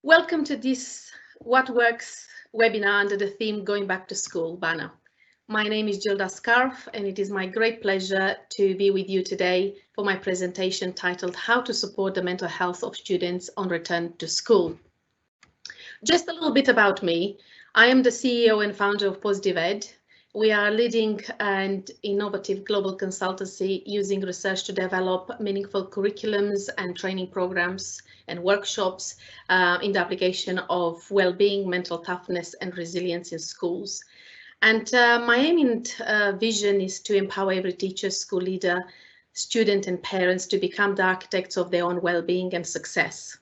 Welcome to this What Works webinar under the theme Going Back to School banner. My name is Gilda Scarf and it is my great pleasure to be with you today for my presentation titled How to Support the Mental Health of Students on Return to School. Just a little bit about me. I am the CEO and founder of Positive Ed. We are a leading and innovative global consultancy using research to develop meaningful curriculums and training programs and workshops in the application of well-being, mental toughness and resilience in schools. And my aim and vision is to empower every teacher, school leader, student and parents to become the architects of their own well-being and success.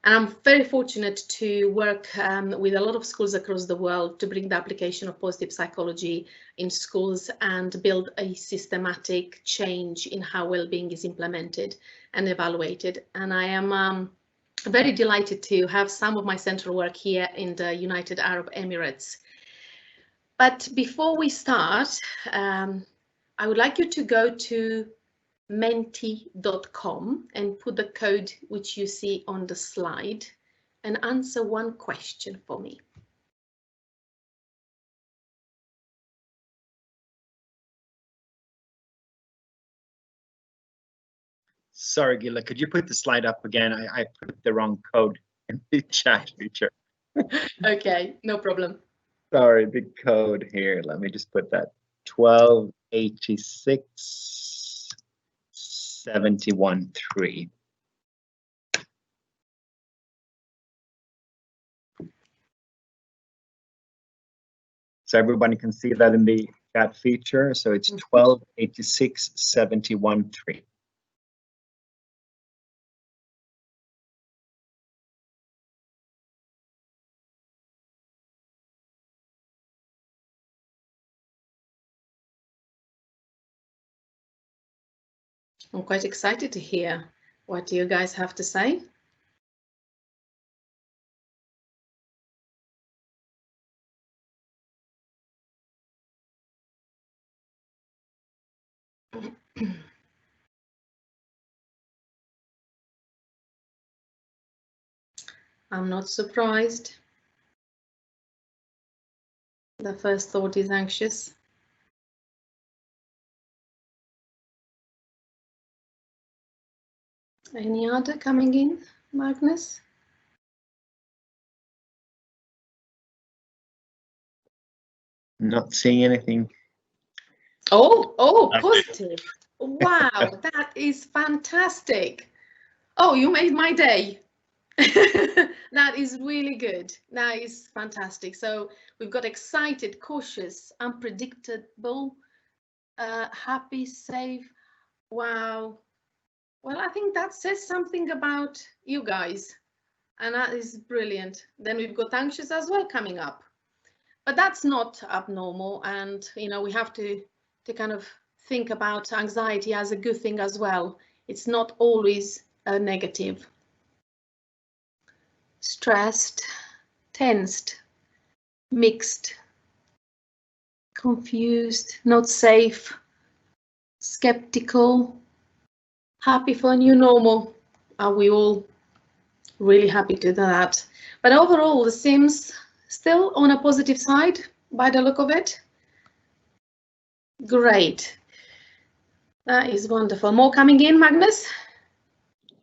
And I'm very fortunate to work with a lot of schools across the world to bring the application of positive psychology in schools and build a systematic change in how well-being is implemented and evaluated. And I am very delighted to have some of my central work here in the United Arab Emirates. But before we start, I would like you to go to menti.com and put the code which you see on the slide and answer one question for me. Sorry, Gila, could you put the slide up again? I put the wrong code in the chat feature. Okay, no problem. Sorry, the code here. Let me just put that 1286-71-3. So everybody can see that in the chat feature. So it's 1286-71-3. I'm quite excited to hear what you guys have to say. I'm not surprised. The first thought is anxious. Any other coming in, Magnus? Not seeing anything. Oh, positive. Wow, that is fantastic. Oh, you made my day. That is really good. That is fantastic. So we've got excited, cautious, unpredictable, happy, safe. Wow. Well, I think that says something about you guys, and that is brilliant. Then we've got anxious as well coming up, but that's not abnormal. And, you know, we have to kind of think about anxiety as a good thing as well. It's not always a negative. Stressed, tensed, mixed, confused, not safe, skeptical, happy for a new normal. Are we all really happy to do that? But overall, it seems still on a positive side by the look of it. Great. That is wonderful. More coming in, Magnus?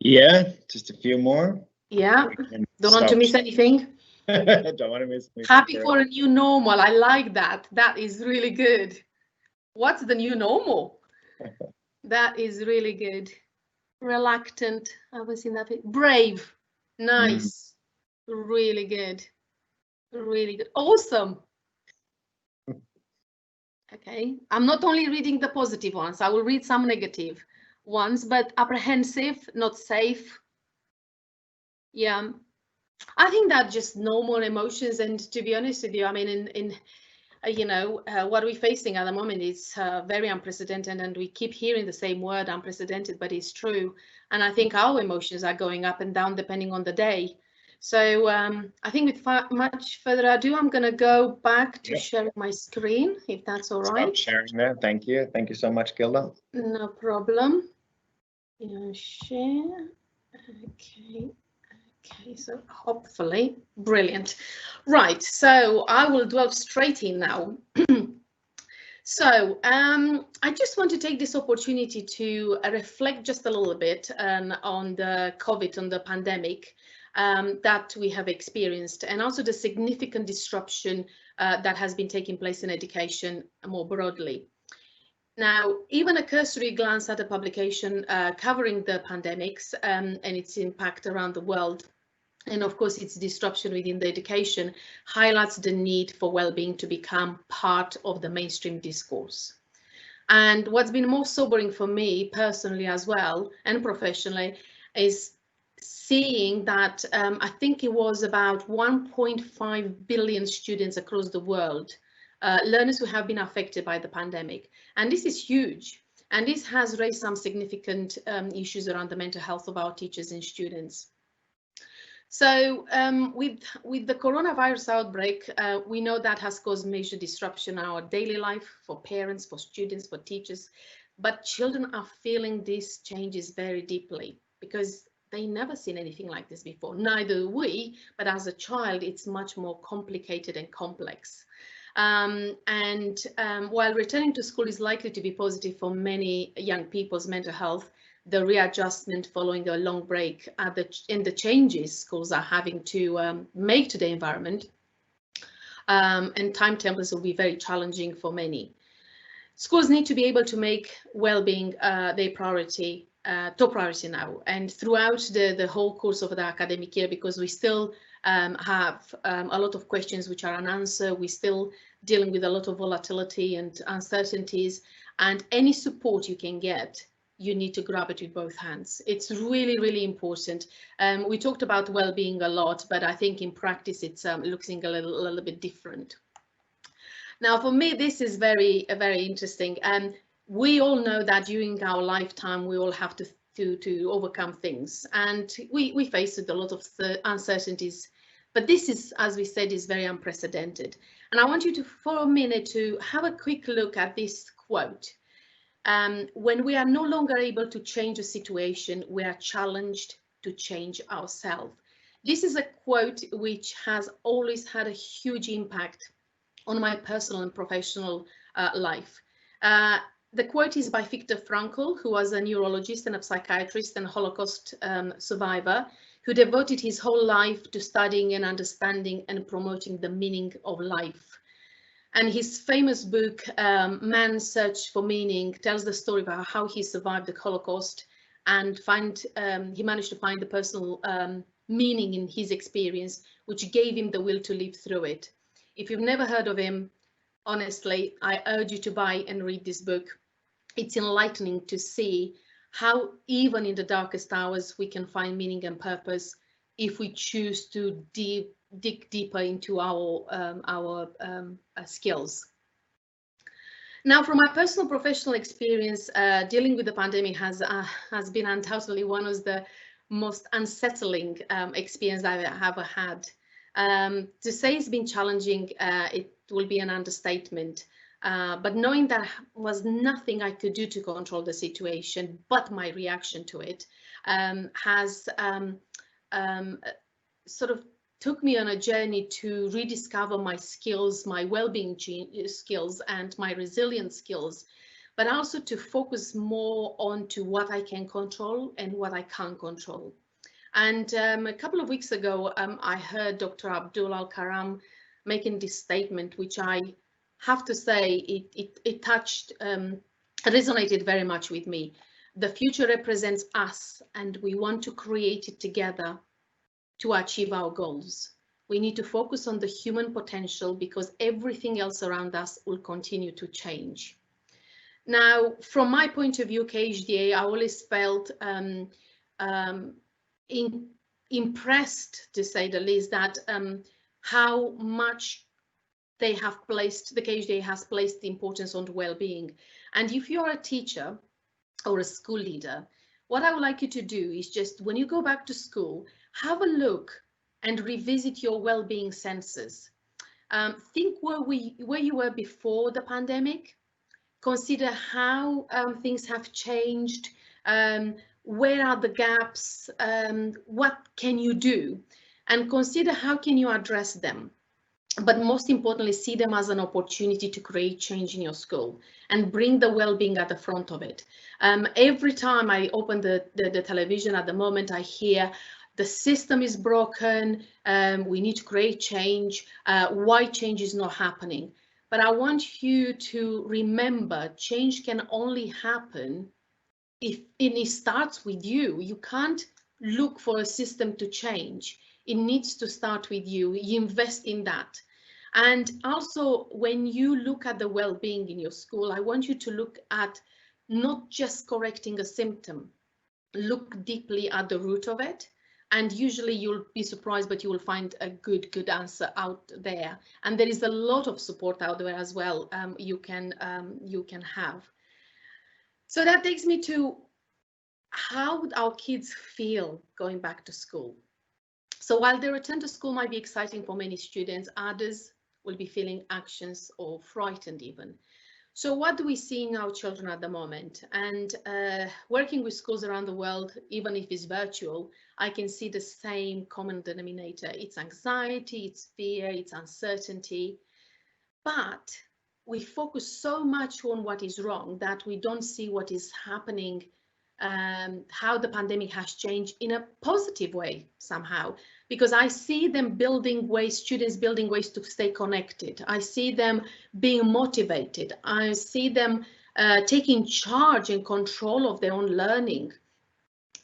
Yeah, just a few more. Yeah, don't want to miss anything. Don't want to miss anything. Happy for a new normal. I like that. That is really good. What's the new normal? That is really good. Reluctant. I was in that bit. Brave. Nice. Really good. Really good. Awesome. Okay. I'm not only reading the positive ones. I will read some negative ones, but apprehensive, not safe. Yeah. I think that just normal emotions, and to be honest with you, I mean, you know, what we're facing at the moment is very unprecedented, and we keep hearing the same word, unprecedented, but it's true. And I think our emotions are going up and down depending on the day. So I think with much further ado, I'm going to go back to sharing my screen, if that's all right. Stop sharing that. Thank you. Thank you so much, Gilda. No problem. Share. Okay. Okay, so hopefully, brilliant. Right, so I will delve straight in now. So I just want to take this opportunity to reflect just a little bit on the COVID, on the pandemic that we have experienced, and also the significant disruption that has been taking place in education more broadly. Now, even a cursory glance at a publication covering the pandemics and its impact around the world, and of course its disruption within the education, highlights the need for well-being to become part of the mainstream discourse. And what's been more sobering for me personally as well and professionally is seeing that I think it was about 1.5 billion students across the world, learners who have been affected by the pandemic. And this is huge. And this has raised some significant issues around the mental health of our teachers and students. So with the coronavirus outbreak, we know that has caused major disruption in our daily life for parents, for students, for teachers, but children are feeling these changes very deeply because they never seen anything like this before. Neither we, but as a child, it's much more complicated and complex. While returning to school is likely to be positive for many young people's mental health, the readjustment following a long break and the changes schools are having to make to the environment and timetables will be very challenging for many. Schools need to be able to make well-being their priority, top priority now and throughout the whole course of the academic year, because we still have a lot of questions which are unanswered. We're still dealing with a lot of volatility and uncertainties, and any support you can get, you need to grab it with both hands. It's really, really important. We talked about well-being a lot, but I think in practice it's looking a little bit different. Now, for me, this is very interesting. We all know that during our lifetime, we all have to overcome things, and we face a lot of uncertainties. But this is, as we said, is very unprecedented. And I want you to, for a minute, to have a quick look at this quote. When we are no longer able to change a situation, we are challenged to change ourselves. This is a quote which has always had a huge impact on my personal and professional life. The quote is by Viktor Frankl, who was a neurologist and a psychiatrist and a Holocaust survivor, who devoted his whole life to studying and understanding and promoting the meaning of life. And his famous book, Man's Search for Meaning, tells the story about how he survived the Holocaust and he managed to find the personal meaning in his experience, which gave him the will to live through it. If you've never heard of him, honestly, I urge you to buy and read this book. It's enlightening to see how even in the darkest hours we can find meaning and purpose if we choose to dig deeper into our skills. Now, from my personal professional experience, dealing with the pandemic has been undoubtedly one of the most unsettling experience I've ever had. To say it's been challenging, it will be an understatement. But knowing that was nothing I could do to control the situation, but my reaction to it has sort of took me on a journey to rediscover my skills, my well-being skills and my resilience skills, but also to focus more on to what I can control and what I can't control. And a couple of weeks ago, I heard Dr. Abdul Al-Karam making this statement, which I have to say it touched, resonated very much with me. The future represents us, and we want to create it together to achieve our goals. We need to focus on the human potential because everything else around us will continue to change. Now, from my point of view, KHDA, I always felt impressed, to say the least, that how much the KHDA has placed the importance on well-being. And if you're a teacher or a school leader, what I would like you to do is just, when you go back to school, have a look and revisit your well-being census. Think where you were before the pandemic. Consider how things have changed. where are the gaps, what can you do, and consider how can you address them. But most importantly, see them as an opportunity to create change in your school and bring the well-being at the front of it. Every time I open the television at the moment, I hear the system is broken, we need to create change, why change is not happening. But I want you to remember, change can only happen if it starts with you. You can't look for a system to change. It needs to start with you. You invest in that. And also, when you look at the well-being in your school, I want you to look at not just correcting a symptom. Look deeply at the root of it. And usually you'll be surprised, but you will find a good answer out there. And there is a lot of support out there as well you can have. So that takes me to how would our kids feel going back to school? So while the return to school might be exciting for many students, others will be feeling anxious or frightened even. So what do we see in our children at the moment? And working with schools around the world, even if it's virtual, I can see the same common denominator. It's anxiety, it's fear, it's uncertainty. But we focus so much on what is wrong that we don't see what is happening, how the pandemic has changed in a positive way somehow, because I see them building ways, students building ways to stay connected. I see them being motivated. I see them taking charge and control of their own learning.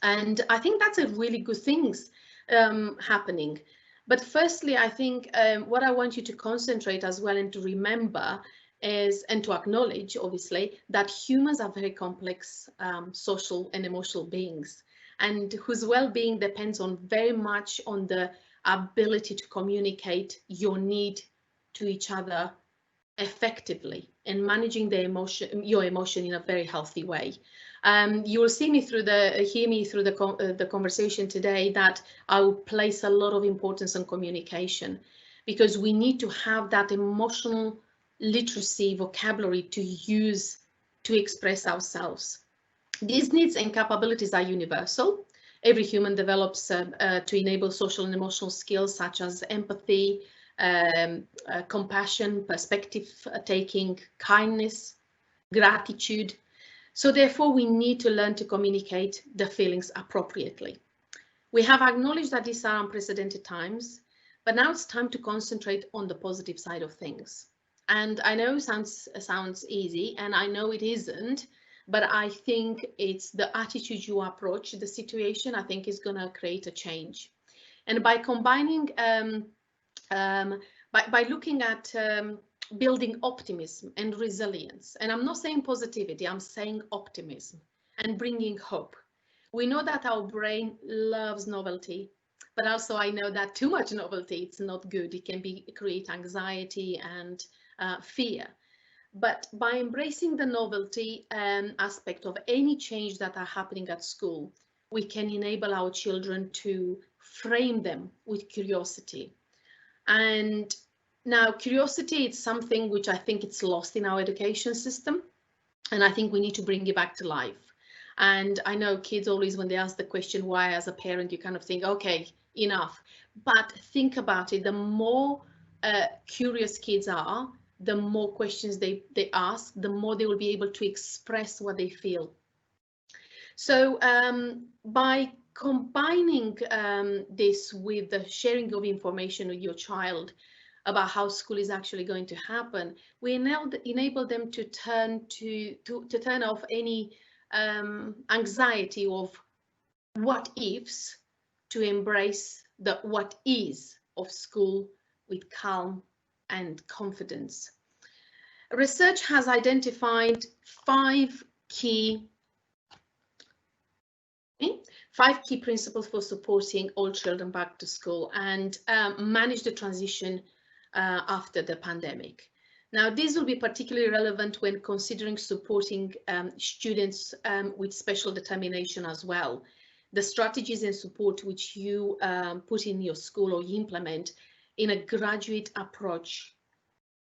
And I think that's a really good things happening. But firstly, I think what I want you to concentrate as well and to remember is, and to acknowledge, obviously, that humans are very complex social and emotional beings, and whose well-being depends on very much on the ability to communicate your need to each other effectively and managing your emotion in a very healthy way. You will hear me through the conversation today that I will place a lot of importance on communication, because we need to have that emotional literacy vocabulary to use to express ourselves. These needs and capabilities are universal. Every human develops to enable social and emotional skills such as empathy, compassion, perspective taking, kindness, gratitude. So therefore, we need to learn to communicate the feelings appropriately. We have acknowledged that these are unprecedented times, but now it's time to concentrate on the positive side of things. And I know it sounds easy, and I know it isn't, but I think it's the attitude you approach the situation, I think, is going to create a change. And by combining, by looking at building optimism and resilience, and I'm not saying positivity, I'm saying optimism, and bringing hope. We know that our brain loves novelty, but also I know that too much novelty, it's not good. It can create anxiety and fear. But by embracing the novelty aspect of any change that are happening at school, we can enable our children to frame them with curiosity. And now curiosity is something which I think it's lost in our education system. And I think we need to bring it back to life. And I know kids always, when they ask the question why, as a parent, you kind of think, okay, enough. But think about it, the more curious kids are, the more questions they ask, the more they will be able to express what they feel. So by combining this with the sharing of information with your child about how school is actually going to happen, we enable them to turn off any anxiety of what ifs, to embrace the what is of school with calm and confidence. Research has identified five key principles for supporting all children back to school and manage the transition after the pandemic. Now, these will be particularly relevant when considering supporting students with special determination as well. The strategies and support which you put in your school or you implement in a graduate approach,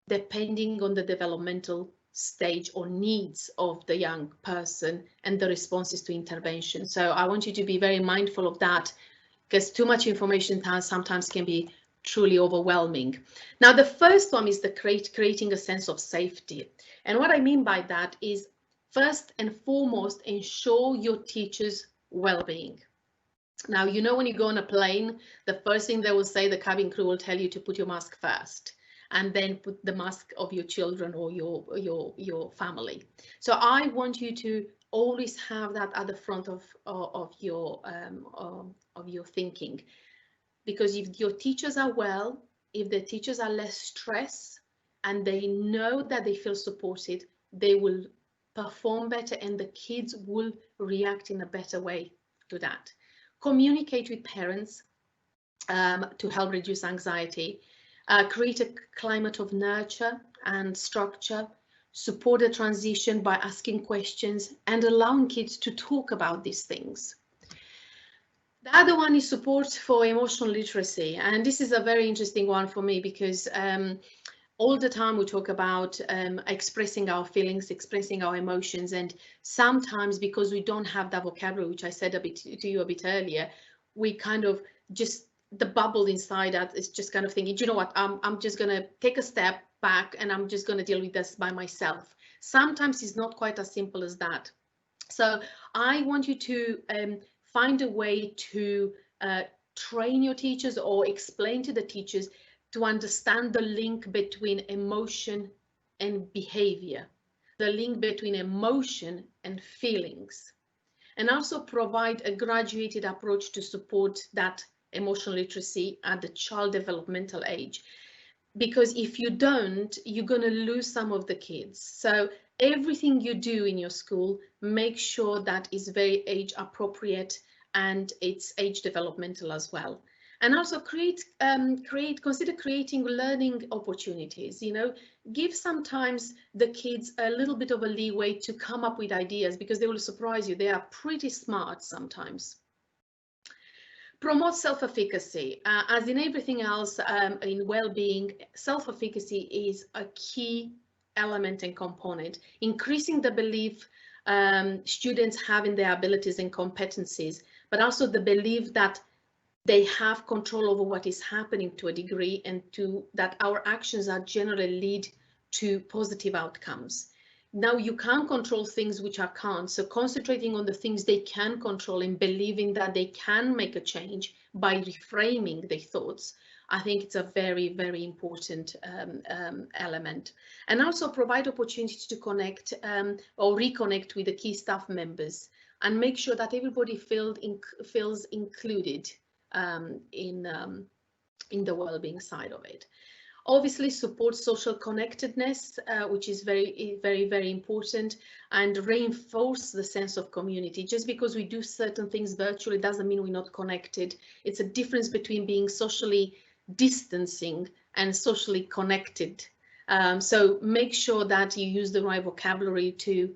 depending on the developmental stage or needs of the young person and the responses to intervention. So I want you to be very mindful of that, because too much information sometimes can be truly overwhelming. Now, the first one is the creating a sense of safety. And what I mean by that is, first and foremost, ensure your teacher's well-being. Now, you know, when you go on a plane, the first thing they will say, the cabin crew will tell you to put your mask first, and then put the mask of your children or your family. So I want you to always have that at the front of your thinking, because if your teachers are well, if the teachers are less stressed and they know that they feel supported, they will perform better and the kids will react in a better way to that. Communicate with parents to help reduce anxiety. Create a climate of nurture and structure. Support the transition by asking questions and allowing kids to talk about these things. The other one is support for emotional literacy. And this is a very interesting one for me, because all the time we talk about expressing our feelings, expressing our emotions, and sometimes because we don't have that vocabulary, which I said a bit to you a bit earlier, we kind of just, the bubble inside us is just kind of thinking, do you know what, I'm just going to take a step back and I'm just going to deal with this by myself. Sometimes it's not quite as simple as that. So I want you to find a way to train your teachers or explain to the teachers to understand the link between emotion and behavior, the link between emotion and feelings, and also provide a graduated approach to support that emotional literacy at the child developmental age. Because if you don't, you're going to lose some of the kids. So everything you do in your school, make sure that is very age appropriate and it's age developmental as well. And also consider creating learning opportunities. You know, give sometimes the kids a little bit of a leeway to come up with ideas, because they will surprise you. They are pretty smart sometimes. Promote self-efficacy. As in everything else in well-being, self-efficacy is a key element and component. Increasing the belief students have in their abilities and competencies, but also the belief that they have control over what is happening to a degree, and that our actions are generally lead to positive outcomes. Now, you can't control things which are can't, so concentrating on the things they can control and believing that they can make a change by reframing their thoughts, I think it's a very, very important element. And also provide opportunities to connect or reconnect with the key staff members, and make sure that everybody feels included in the well-being side of it. Obviously, support social connectedness, which is very, very, very important, and reinforce the sense of community. Just because we do certain things virtually doesn't mean we're not connected. It's a difference between being socially distancing and socially connected. So make sure that you use the right vocabulary to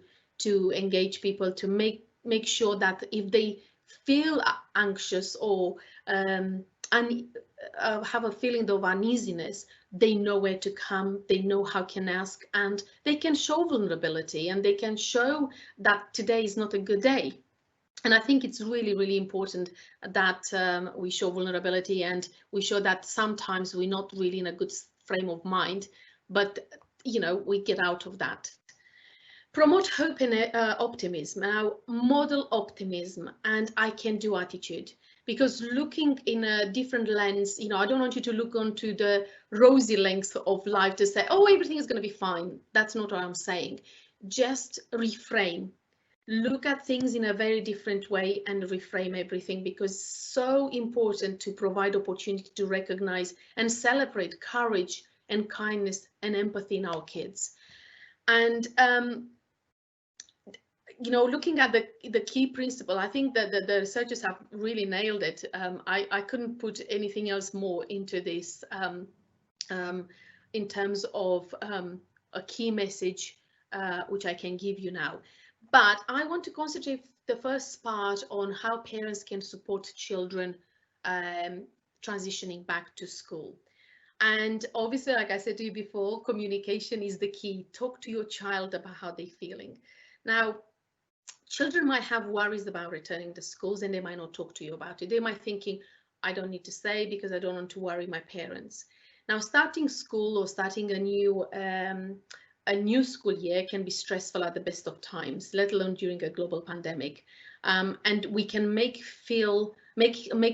engage people, to make sure that if they feel anxious or have a feeling of uneasiness, they know where to come, they know how can ask, and they can show vulnerability, and they can show that today is not a good day. And I think it's really, really important that we show vulnerability, and we show that sometimes we're not really in a good frame of mind, but you know, we get out of that. Promote hope and optimism. Now, model optimism and I can do attitude, because looking in a different lens, you know, I don't want you to look onto the rosy length of life to say, oh, everything is going to be fine. That's not what I'm saying. Just reframe. Look at things in a very different way and reframe everything, because it's so important to provide opportunity to recognize and celebrate courage and kindness and empathy in our kids. And you know, looking at the key principle, I think that the researchers have really nailed it. I couldn't put anything else more into this in terms of a key message which I can give you now. But I want to concentrate the first part on how parents can support children transitioning back to school. And obviously, like I said to you before, communication is the key. Talk to your child about how they're feeling. Now, children might have worries about returning to schools and they might not talk to you about it. They might thinking, I don't need to say because I don't want to worry my parents. Now, starting school or starting a new school year can be stressful at the best of times, let alone during a global pandemic. And we can make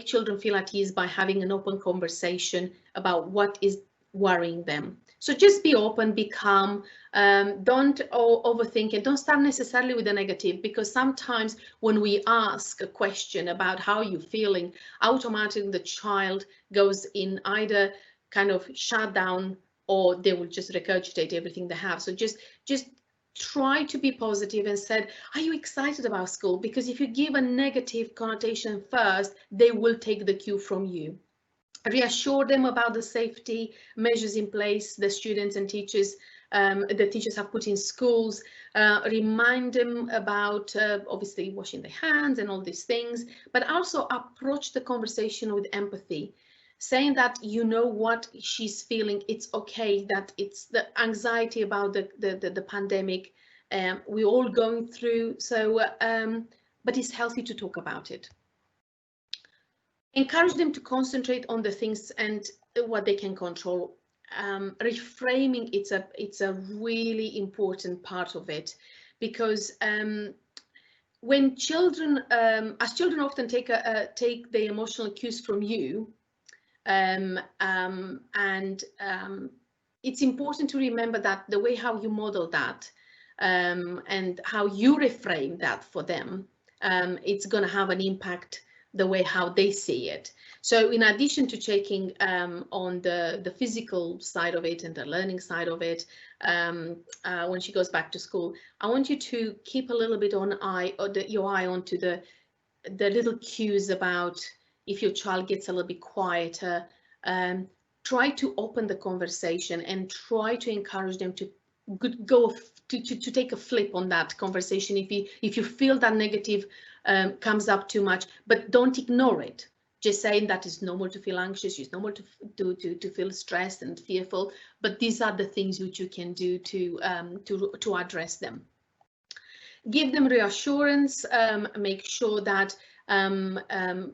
children feel at ease by having an open conversation about what is worrying them. So just be open, be calm, don't overthink it. Don't start necessarily with the negative, because sometimes when we ask a question about how you're feeling, automatically the child goes in either kind of shut down or they will just regurgitate everything they have. So just try to be positive and said, are you excited about school? Because if you give a negative connotation first, they will take the cue from you. Reassure them about the safety measures in place the students and teachers have put in schools. Remind them about obviously washing their hands and all these things, but also approach the conversation with empathy, saying that you know what she's feeling. It's okay, that it's the anxiety about the pandemic we're all going through. So, but it's healthy to talk about it. Encourage them to concentrate on the things and what they can control. Reframing, it's a really important part of it, because when children, as children often take the emotional cues from you, it's important to remember that the way how you model that and how you reframe that for them, it's going to have an impact the way how they see it. So in addition to checking on the physical side of it and the learning side of it, when she goes back to school, I want you to keep a little bit your eye onto the little cues about if your child gets a little bit quieter. Try to open the conversation and try to encourage them to go to take a flip on that conversation if you feel that negative comes up too much, but don't ignore it. Just saying that it's normal to feel anxious, it's normal to feel stressed and fearful, but these are the things which you can do to address them. Give them reassurance, make sure that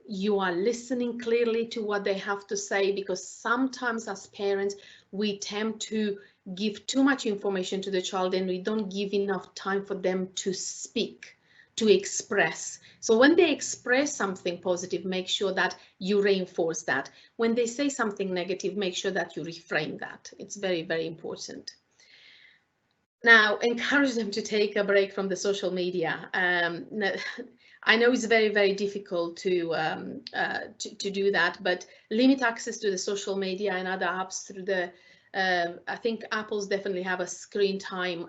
you are listening clearly to what they have to say, because sometimes as parents we tend to give too much information to the child and we don't give enough time for them to speak, to express. So when they express something positive, make sure that you reinforce that. When they say something negative, make sure that you reframe that. It's very, very important. Now, encourage them to take a break from the social media. I know it's very, very difficult to do that, but limit access to the social media and other apps through the I think Apple's definitely have a screen time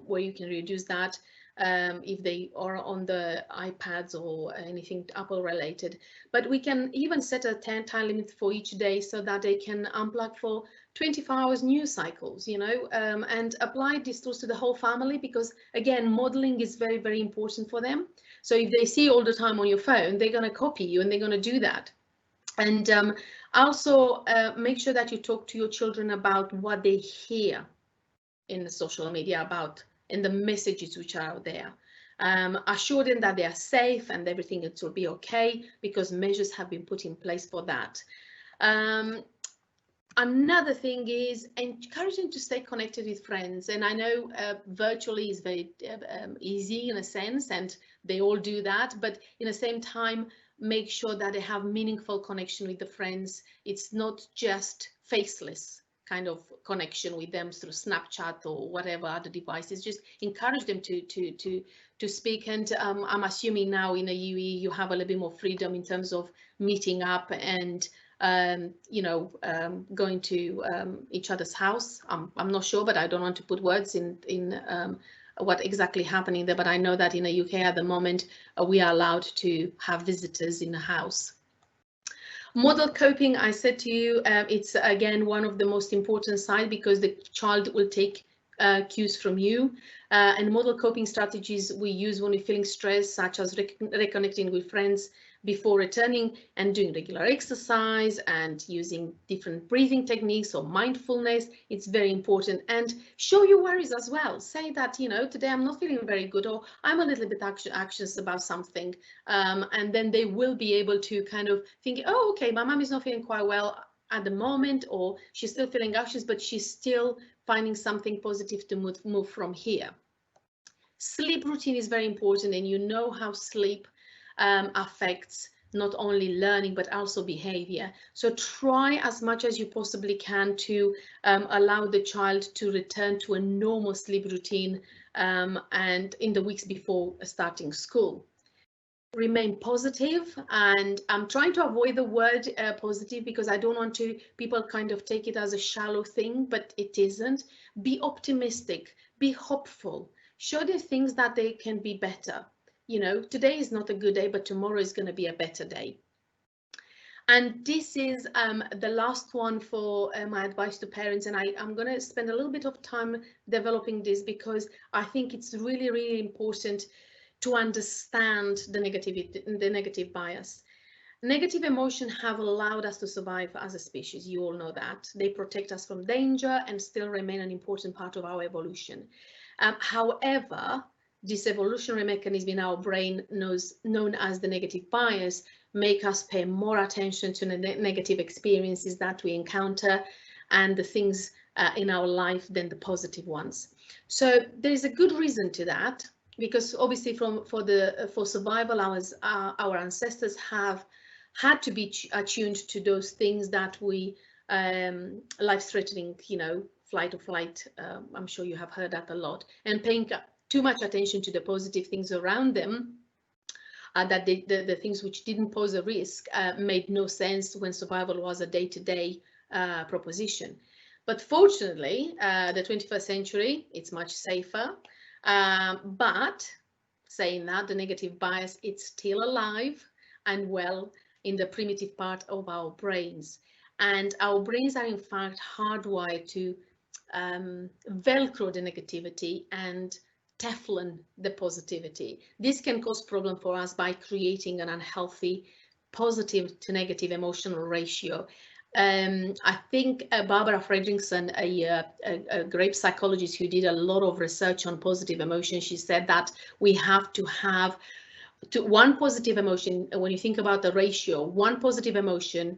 where you can reduce that if they are on the iPads or anything Apple related. But we can even set a time limit for each day so that they can unplug for 24 hours news cycles, you know, and apply these tools to the whole family, because again, modeling is very, very important for them. So if they see all the time on your phone, they're going to copy you and they're going to do that. And also make sure that you talk to your children about what they hear in the social media about and the messages which are out there. Assure them that they are safe and everything will be okay, because measures have been put in place for that. Another thing is encouraging to stay connected with friends. And I know virtually is very easy in a sense, and they all do that, but in the same time, make sure that they have meaningful connection with the friends. It's not just faceless kind of connection with them through Snapchat or whatever other devices. Just encourage them to speak. And I'm assuming now in a UE you have a little bit more freedom in terms of meeting up and you know, going to each other's house. I'm not sure, but I don't want to put words in what exactly happening there. But I know that in the UK at the moment we are allowed to have visitors in the house. Model coping, I said to you, it's again one of the most important side, because the child will take cues from you. And model coping strategies we use when we're feeling stressed, such as reconnecting with friends, before returning and doing regular exercise and using different breathing techniques or mindfulness. It's very important. And show your worries as well. Say that, you know, today I'm not feeling very good, or I'm a little bit anxious about something. And then they will be able to kind of think, oh, okay, my mom is not feeling quite well at the moment, or she's still feeling anxious, but she's still finding something positive to move from here. Sleep routine is very important, and you know how sleep affects not only learning but also behavior. So try as much as you possibly can to allow the child to return to a normal sleep routine and in the weeks before starting school. Remain positive, and I'm trying to avoid the word positive because I don't want people kind of take it as a shallow thing, but it isn't. Be optimistic, be hopeful, show the things that they can be better. You know, today is not a good day, but tomorrow is going to be a better day. And this is the last one for my advice to parents, and I'm going to spend a little bit of time developing this because I think it's really, really important to understand the negative bias. Negative emotions have allowed us to survive as a species. You all know that. They protect us from danger and still remain an important part of our evolution. However, this evolutionary mechanism in our brain known as the negative bias make us pay more attention to the negative experiences that we encounter and the things in our life than the positive ones. So there is a good reason to that, because obviously for survival, our ancestors have had to be attuned to those things that we life-threatening, you know, flight or flight. I'm sure you have heard that a lot, and paying too much attention to the positive things around them, that the things which didn't pose a risk made no sense when survival was a day-to-day proposition. But fortunately, the 21st century, it's much safer. But saying that, the negative bias, it's still alive and well in the primitive part of our brains. And our brains are in fact hardwired to velcro the negativity and Teflon the positivity. This can cause problem for us by creating an unhealthy positive to negative emotional ratio. I think Barbara Fredrickson, a great psychologist who did a lot of research on positive emotion, she said that we have to have one positive emotion. When you think about the ratio, one positive emotion,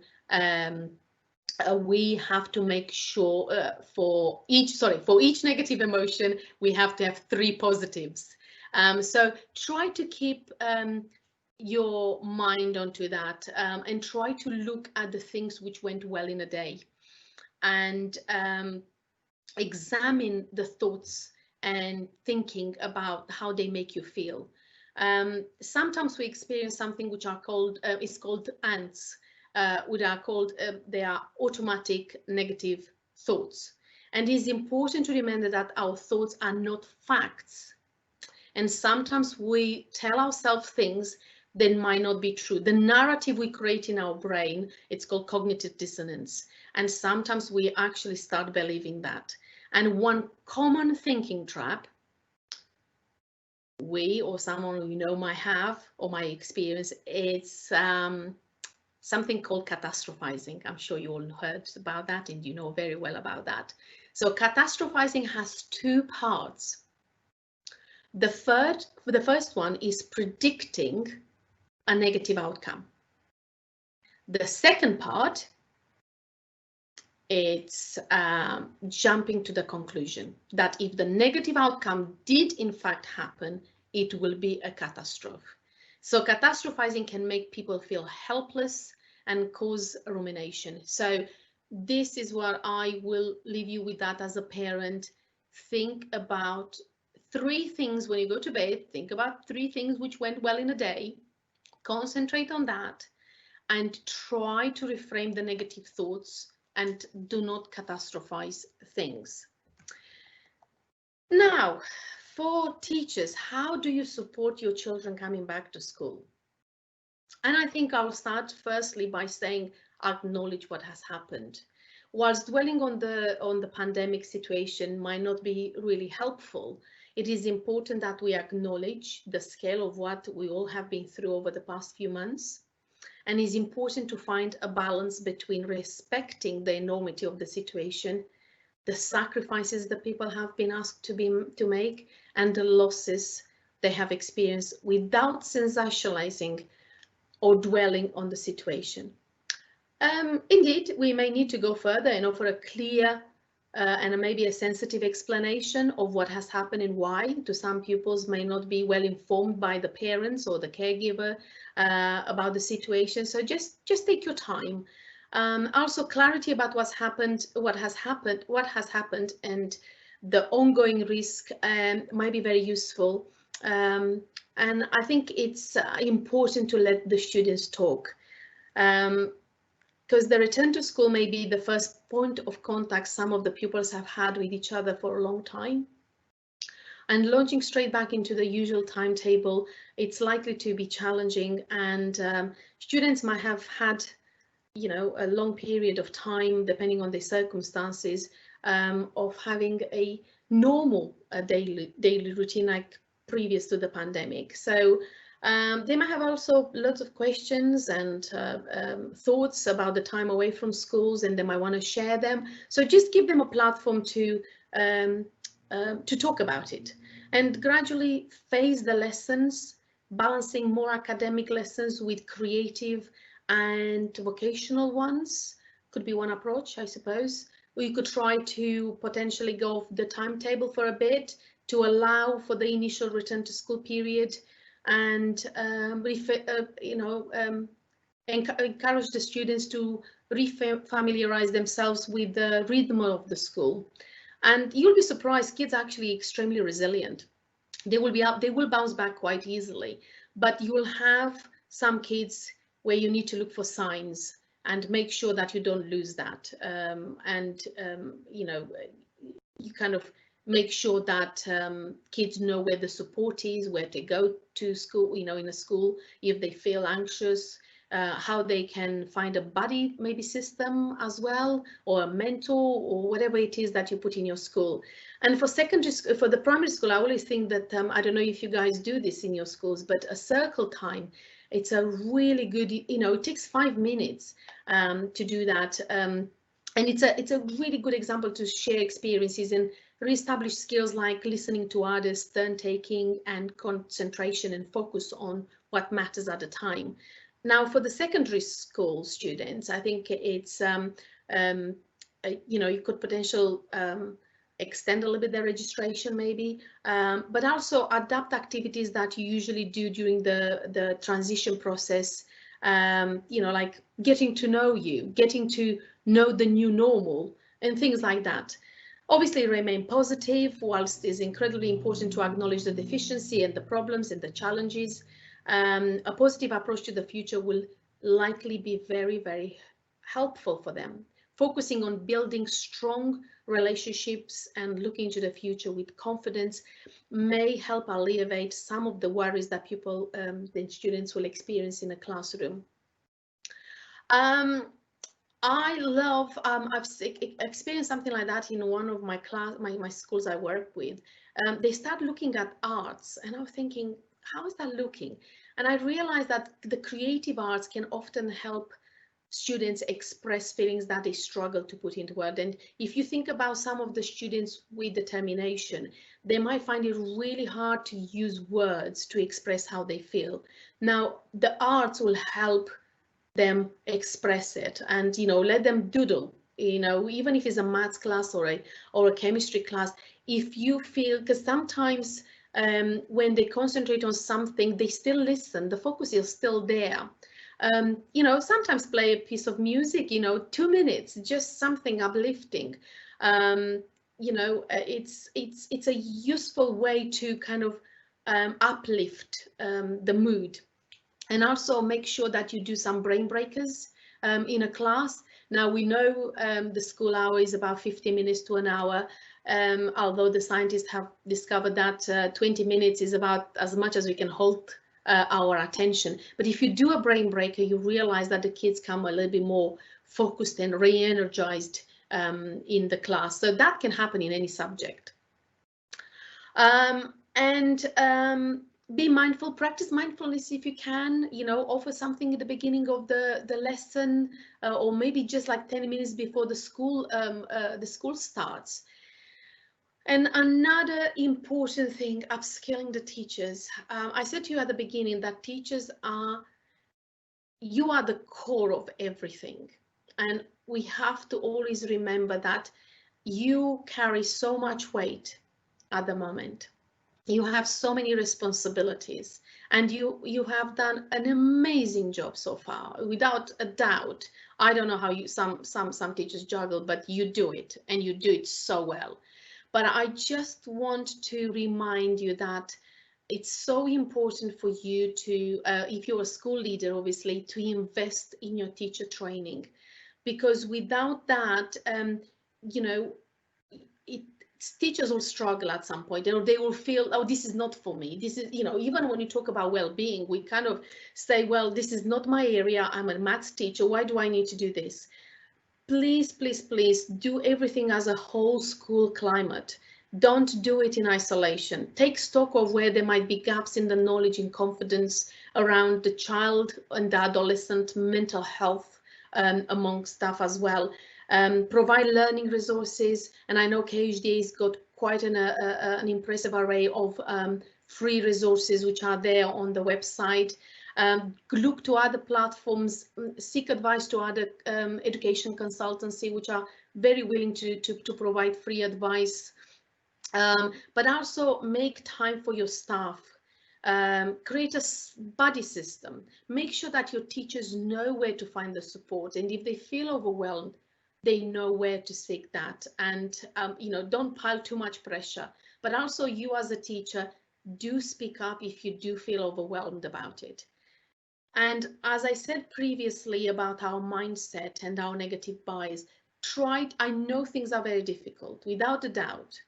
we have to make sure for each negative emotion, we have to have 3 positives. So try to keep your mind onto that and try to look at the things which went well in a day, and examine the thoughts and thinking about how they make you feel. Sometimes we experience something which are called is called ants, which are called they are automatic negative thoughts, and it is important to remember that our thoughts are not facts, and sometimes we tell ourselves things that might not be true. The narrative we create in our brain, it's called cognitive dissonance, and sometimes we actually start believing that. And one common thinking trap we or someone we know might have, or might experience, it's something called catastrophizing. I'm sure you all heard about that and you know very well about that. So catastrophizing has 2 parts. The first one is predicting a negative outcome. The second part, it's jumping to the conclusion that if the negative outcome did in fact happen, it will be a catastrophe. So catastrophizing can make people feel helpless and cause rumination. So this is what I will leave you with, that as a parent. Think about 3 things when you go to bed. Think about 3 things which went well in a day. Concentrate on that and try to reframe the negative thoughts and do not catastrophize things. Now, for teachers, how do you support your children coming back to school? And I think I'll start firstly by saying acknowledge what has happened. Whilst dwelling on the pandemic situation might not be really helpful, it is important that we acknowledge the scale of what we all have been through over the past few months. and it's important to find a balance between respecting the enormity of the situation, the sacrifices that people have been asked to make, and the losses they have experienced without sensationalizing or dwelling on the situation. Indeed, we may need to go further and offer a clear and maybe a sensitive explanation of what has happened and why. To some pupils may not be well informed by the parents or the caregiver about the situation. So just take your time. Also, clarity about what has happened, and the ongoing risk might be very useful. And I think it's important to let the students talk. Because the return to school may be the first point of contact some of the pupils have had with each other for a long time. And launching straight back into the usual timetable, it's likely to be challenging, and students might have had, you know, a long period of time, depending on their circumstances, of having a normal daily routine like previous to the pandemic. So they might have also lots of questions and thoughts about the time away from schools, and they might want to share them. So just give them a platform to talk about it, and gradually phase the lessons, balancing more academic lessons with creative and vocational ones could be one approach, I suppose. Or you could try to potentially go off the timetable for a bit to allow for the initial return to school period, and encourage the students to refamiliarize themselves with the rhythm of the school. And you'll be surprised, kids are actually extremely resilient. They will bounce back quite easily, but you will have some kids where you need to look for signs and make sure that you don't lose that. You kind of make sure that kids know where the support is, where to go to school, you know, in a school, if they feel anxious, how they can find a buddy maybe system as well, or a mentor, or whatever it is that you put in your school. And for the primary school, I always think that, I don't know if you guys do this in your schools, but a circle time, it's a really good, you know, it takes 5 minutes to do that. And it's a really good example to share experiences and reestablish skills like listening to others, turn taking, and concentration and focus on what matters at the time. Now, for the secondary school students, I think it's, you could potentially extend a little bit their registration maybe, but also adapt activities that you usually do during the transition process, like getting to know you, getting to know the new normal and things like that. Obviously, remain positive, whilst it's incredibly important to acknowledge the deficiency and the problems and the challenges. A positive approach to the future will likely be very, very helpful for them. Focusing on building strong relationships and looking to the future with confidence may help alleviate some of the worries that people, the students, will experience in a classroom. I love, I've experienced something like that in one of my schools I work with. They start looking at arts, and I was thinking, how is that looking? And I realized that the creative arts can often help students express feelings that they struggle to put into words. And if you think about some of the students with determination, they might find it really hard to use words to express how they feel. Now, the arts will help them express it, and let them doodle, even if it's a maths class or a chemistry class. If you feel, because sometimes when they concentrate on something, they still listen, the focus is still there. Sometimes play a piece of music, 2 minutes, just something uplifting. It's a useful way to kind of uplift the mood. And also make sure that you do some brain breakers in a class. Now, we know the school hour is about 50 minutes to an hour, although the scientists have discovered that 20 minutes is about as much as we can hold our attention. But if you do a brain breaker, you realize that the kids come a little bit more focused and re-energized in the class. So that can happen in any subject. be mindful, practice mindfulness if you can, you know, offer something at the beginning of the lesson, or maybe just like 10 minutes before the school starts. And another important thing, upskilling the teachers. I said to you at the beginning that teachers you are the core of everything. And we have to always remember that you carry so much weight at the moment. You have so many responsibilities, and you have done an amazing job so far, without a doubt. I don't know how some teachers juggle, but you do it, and you do it so well. But I just want to remind you that it's so important for you to, if you're a school leader, obviously, to invest in your teacher training, because without that, you know, teachers will struggle at some point, or they will feel, oh, this is not for me. This is, you know, even when you talk about well-being, we kind of say, well, this is not my area. I'm a maths teacher. Why do I need to do this? Please, please, please do everything as a whole school climate. Don't do it in isolation. Take stock of where there might be gaps in the knowledge and confidence around the child and the adolescent mental health among staff as well. Provide learning resources, and I know KHDA has got quite an impressive array of free resources which are there on the website. Look to other platforms, seek advice to other education consultancy which are very willing to provide free advice, but also make time for your staff. Create a buddy system. Make sure that your teachers know where to find the support, and if they feel overwhelmed, they know where to seek that. And you know, don't pile too much pressure, but also you as a teacher, do speak up if you do feel overwhelmed about it. And as I said previously about our mindset and our negative bias, I know things are very difficult, without a doubt,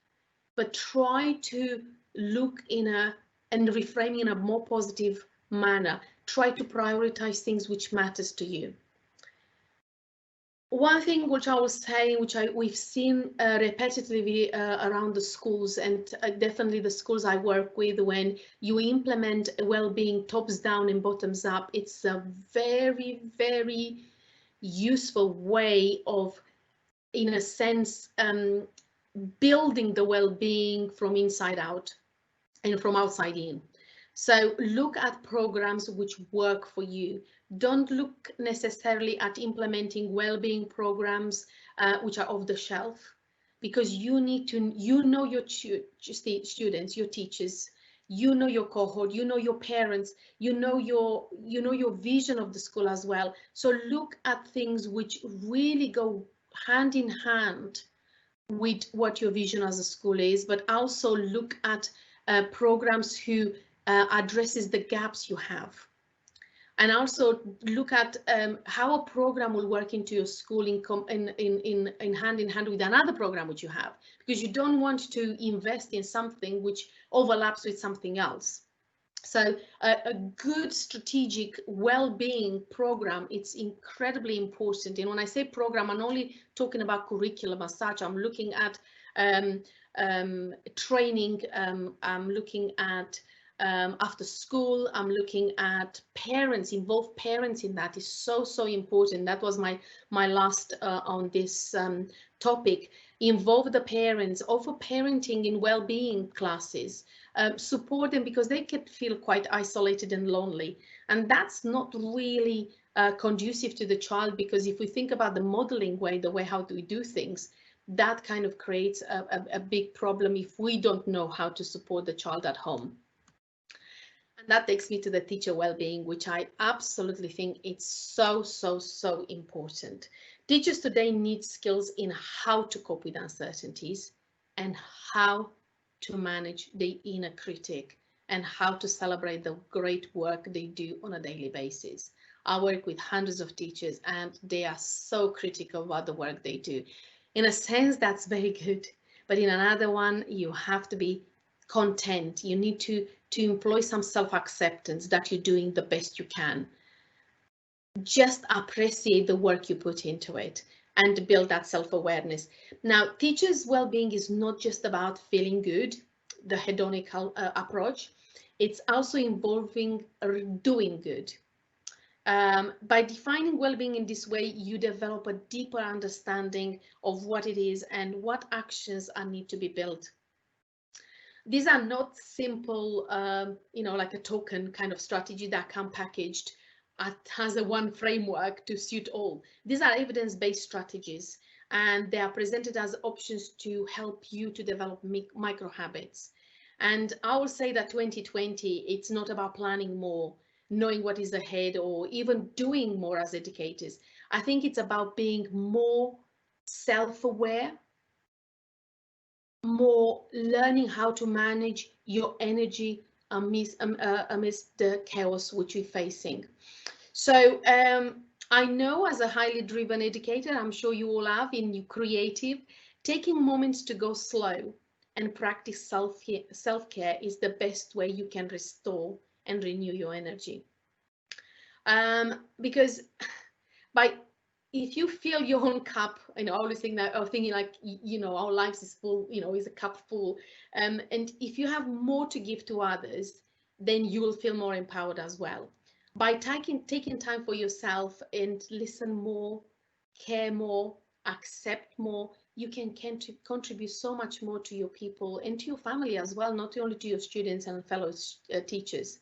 but try to look and reframe in a more positive manner. Try to prioritize things which matters to you. One thing which I will say, which we've seen repetitively around the schools, and definitely the schools I work with, when you implement well-being tops down and bottoms up, it's a very, very useful way of, in a sense, building the well-being from inside out and from outside in. So look at programs which work for you. Don't look necessarily at implementing well-being programs which are off the shelf, because you need to, you know, your students, your teachers, you know your cohort, you know your parents, you know your vision of the school as well. So look at things which really go hand in hand with what your vision as a school is, but also look at programs who addresses the gaps you have, and also look at how a program will work into your school in hand in hand with another program which you have, because you don't want to invest in something which overlaps with something else. So a good strategic well-being program, it's incredibly important. And when I say program, I'm only talking about curriculum as such. I'm looking at training, I'm looking at after school, I'm looking at parents, involve parents in that is so important. That was my last on this topic. Involve the parents, offer parenting in well-being classes, support them, because they can feel quite isolated and lonely, and that's not really conducive to the child, because if we think about the modeling way, the way how do we do things, that kind of creates a big problem if we don't know how to support the child at home. And that takes me to the teacher well-being, which I absolutely think it's so important. Teachers today need skills in how to cope with uncertainties and how to manage the inner critic and how to celebrate the great work they do on a daily basis. I work with hundreds of teachers and they are so critical about the work they do. In a sense, that's very good, but in another one, you have to be content. You need to employ some self-acceptance that you're doing the best you can. Just appreciate the work you put into it and build that self-awareness. Now, teachers' well-being is not just about feeling good, the hedonic approach. It's also involving doing good. By defining well-being in this way, you develop a deeper understanding of what it is and what actions are need to be built. These are not simple, like a token kind of strategy that can packaged has a one framework to suit all. These are evidence-based strategies, and they are presented as options to help you to develop micro habits. And I will say that 2020, it's not about planning more, knowing what is ahead, or even doing more as educators. I think it's about being more self-aware, more learning how to manage your energy amidst the chaos which we're facing. So I know, as a highly driven educator, I'm sure you all have in your creative, taking moments to go slow and practice self-care is the best way you can restore and renew your energy. Because if you fill your own cup, I always think that, or thinking like, our lives is full, is a cup full. And if you have more to give to others, then you will feel more empowered as well. By taking time for yourself and listen more, care more, accept more, you can contribute so much more to your people and to your family as well, not only to your students and fellow teachers.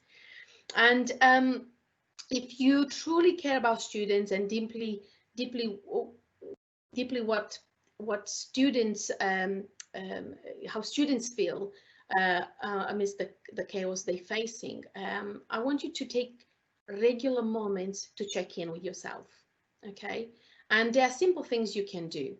And if you truly care about students and deeply what students how students feel amidst the chaos they're facing, I want you to take regular moments to check in with yourself. Okay, and there are simple things you can do.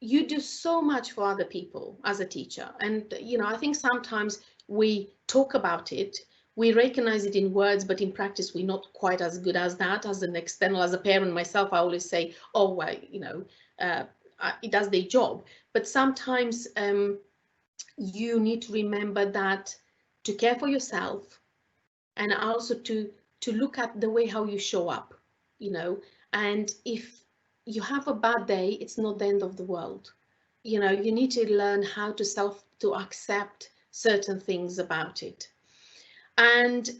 You do so much for other people as a teacher, and I think sometimes we talk about it, we recognize it in words, but in practice we're not quite as good as that. As an external, as a parent myself, I always say, oh well, it does their job. But sometimes you need to remember that to care for yourself, and also to look at the way how you show up, and if you have a bad day, it's not the end of the world. You need to learn how to accept certain things about it. And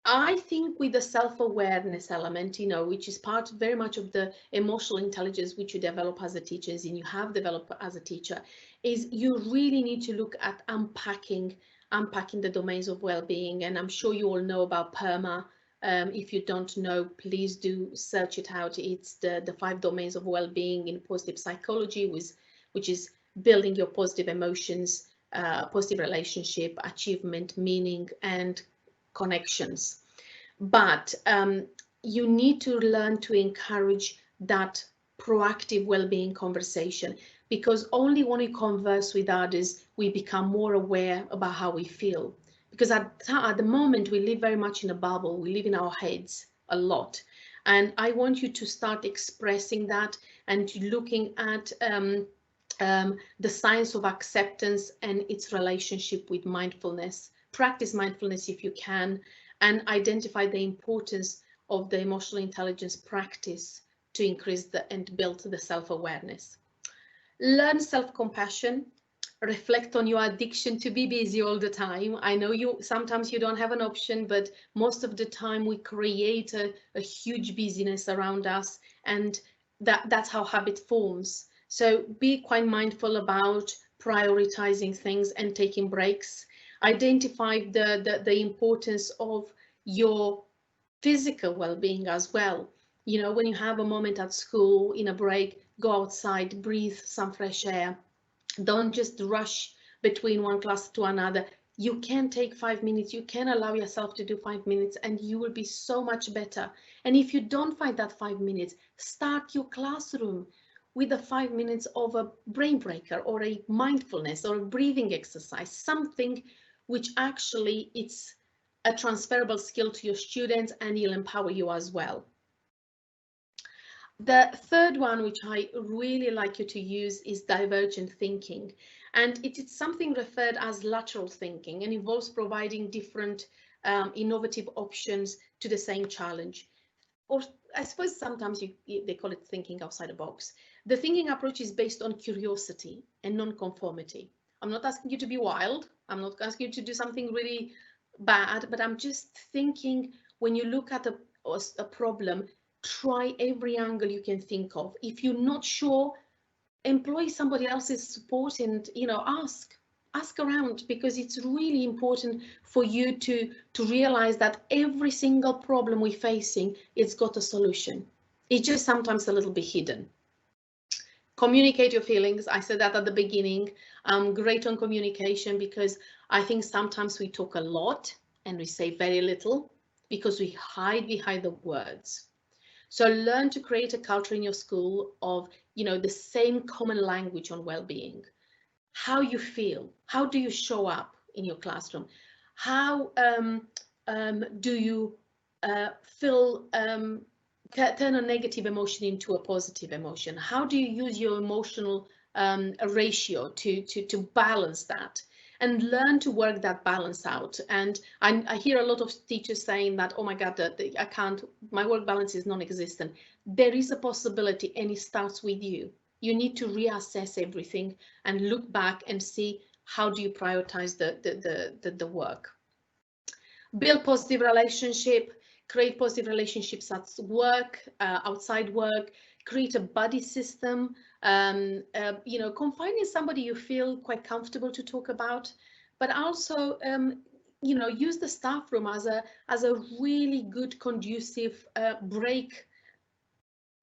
I think with the self-awareness element, which is part very much of the emotional intelligence which you develop as a teacher, and you have developed as a teacher, is you really need to look at unpacking the domains of well-being. And I'm sure you all know about PERMA. If you don't know, please do search it out. It's the 5 domains of well-being in positive psychology, which is building your positive emotions, positive relationship, achievement, meaning, and connections. But you need to learn to encourage that proactive well-being conversation, because only when we converse with others, we become more aware about how we feel. Because at the moment, we live very much in a bubble. We live in our heads a lot. And I want you to start expressing that and looking at the science of acceptance and its relationship with mindfulness. Practice mindfulness if you can, and identify the importance of the emotional intelligence practice to increase and build the self-awareness. Learn self-compassion. Reflect on your addiction to be busy all the time. I know sometimes you don't have an option, but most of the time we create a huge busyness around us, and that's how habit forms. So be quite mindful about prioritizing things and taking breaks. Identify the importance of your physical well-being as well. When you have a moment at school, in a break, go outside, breathe some fresh air. Don't just rush between one class to another. You can take 5 minutes, you can allow yourself to do 5 minutes, and you will be so much better. And if you don't find that 5 minutes, start your classroom with a 5 minutes of a brain breaker or a mindfulness or a breathing exercise, something which actually it's a transferable skill to your students, and it'll empower you as well. The third one, which I really like you to use, is divergent thinking. And it is something referred as lateral thinking, and involves providing different innovative options to the same challenge. Or I suppose sometimes they call it thinking outside the box. The thinking approach is based on curiosity and non-conformity. I'm not asking you to be wild. I'm not asking you to do something really bad, but I'm just thinking, when you look at a problem, try every angle you can think of. If you're not sure, employ somebody else's support, and ask around, because it's really important for you to realize that every single problem we're facing, it's got a solution. It's just sometimes a little bit hidden. Communicate your feelings. I said that at the beginning. I'm great on communication, because I think sometimes we talk a lot and we say very little because we hide behind the words. So learn to create a culture in your school of, the same common language on well-being. How you feel, how do you show up in your classroom? How do you feel, turn a negative emotion into a positive emotion? How do you use your emotional ratio to balance that? And learn to work that balance out. And I hear a lot of teachers saying that, oh my God, I can't, my work balance is non-existent. There is a possibility, and it starts with you. You need to reassess everything and look back and see, how do you prioritize the work? Build positive relationship, create positive relationships at work, outside work, create a buddy system, confine in somebody you feel quite comfortable to talk about, but also, use the staff room as a really good, conducive break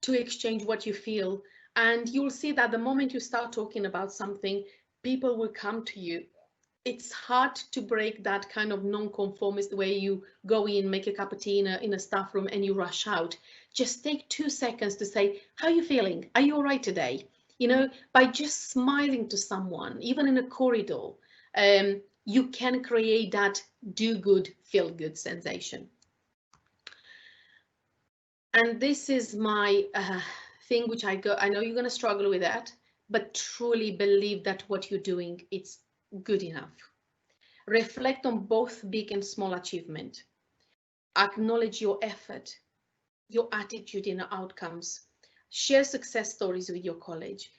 to exchange what you feel. And you'll see that the moment you start talking about something, people will come to you. It's hard to break that kind of non-conformist way you go in, make a cup of tea in a staff room, and you rush out. Just take 2 seconds to say, how are you feeling? Are you all right today? By just smiling to someone, even in a corridor, you can create that do good, feel good sensation. And this is my thing, which I know you're going to struggle with that, but truly believe that what you're doing, it's good enough. Reflect on both big and small achievement. Acknowledge your effort, your attitude in outcomes. Share success stories with your colleagues.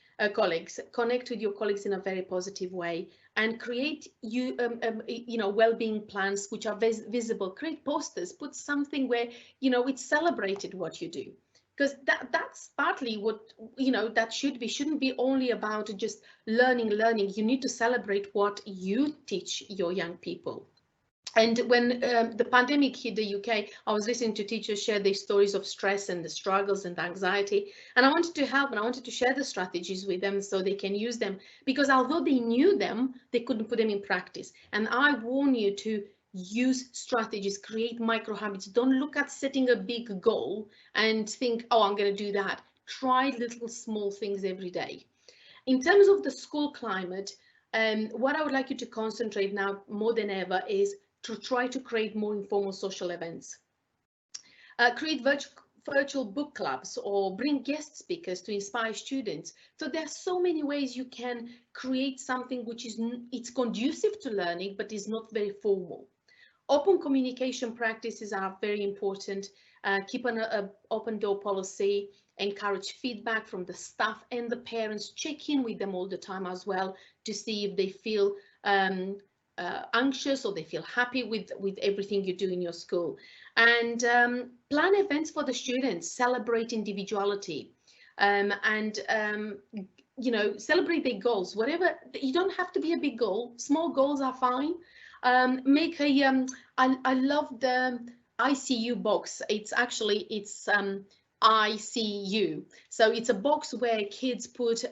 Connect with your colleagues in a very positive way, and create well-being plans which are visible. Create posters. Put something where it's celebrated what you do. Because that's partly what that shouldn't be only about just learning. You need to celebrate what you teach your young people. And when the pandemic hit the UK, I was listening to teachers share their stories of stress and the struggles and the anxiety, and I wanted to help, and I wanted to share the strategies with them so they can use them, because although they knew them, they couldn't put them in practice. And I warn you to use strategies, create micro habits. Don't look at setting a big goal and think, oh, I'm going to do that. Try little small things every day. In terms of the school climate, what I would like you to concentrate now more than ever is to try to create more informal social events. Create virtual book clubs, or bring guest speakers to inspire students. So there are so many ways you can create something which it's conducive to learning, but is not very formal. Open communication practices are very important. Keep an open door policy. Encourage feedback from the staff and the parents. Check in with them all the time as well to see if they feel anxious or they feel happy with everything you do in your school. And plan events for the students. Celebrate individuality, and celebrate their goals. Whatever, you don't have to be a big goal. Small goals are fine. Make a I love the ICU box. It's ICU. So it's a box where kids put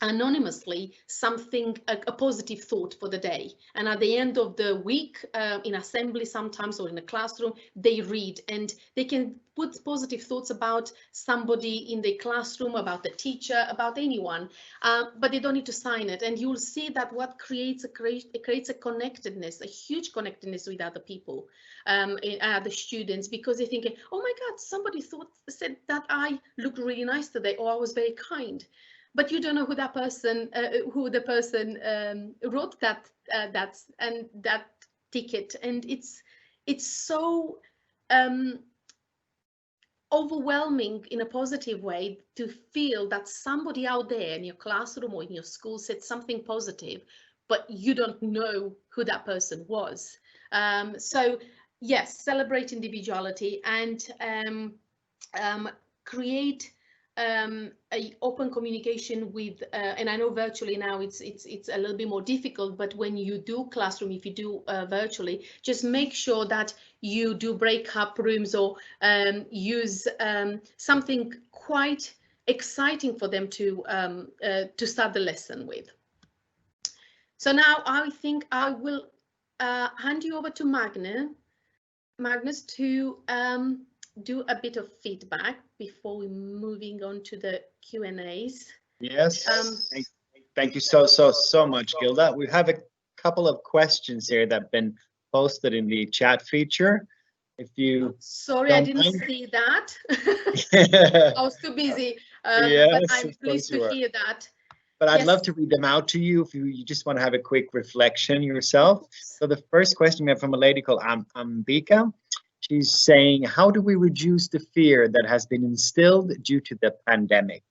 anonymously something, a positive thought for the day, and at the end of the week, in assembly sometimes, or in a classroom, they read, and they can put positive thoughts about somebody in the classroom, about the teacher, about anyone, but they don't need to sign it. And you'll see that what creates a connectedness, a huge connectedness with other people, the students, because they're thinking, oh my God, somebody said that I looked really nice today, or I was very kind. But you don't know who the person wrote that ticket, and it's so overwhelming in a positive way to feel that somebody out there in your classroom or in your school said something positive, but you don't know who that person was. So yes, celebrate individuality and create a open communication with, and I know virtually now it's a little bit more difficult, but when you do classroom, if you do virtually, just make sure that you do break up rooms or use something quite exciting for them to start the lesson with. So now I think I will hand you over to Magnus to do a bit of feedback before we moving on to the Q&As. Yes, thank you so much, Gilda. We have a couple of questions here that have been posted in the chat feature. If you sorry, I didn't see that. I was too busy, yes, but I'm pleased to hear that. But I'd love to read them out to you if you just want to have a quick reflection yourself. So the first question we have from a lady called Ambika. She's saying, how do we reduce the fear that has been instilled due to the pandemic,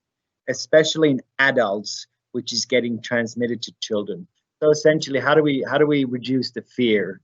especially in adults, which is getting transmitted to children? So essentially, how do we reduce the fear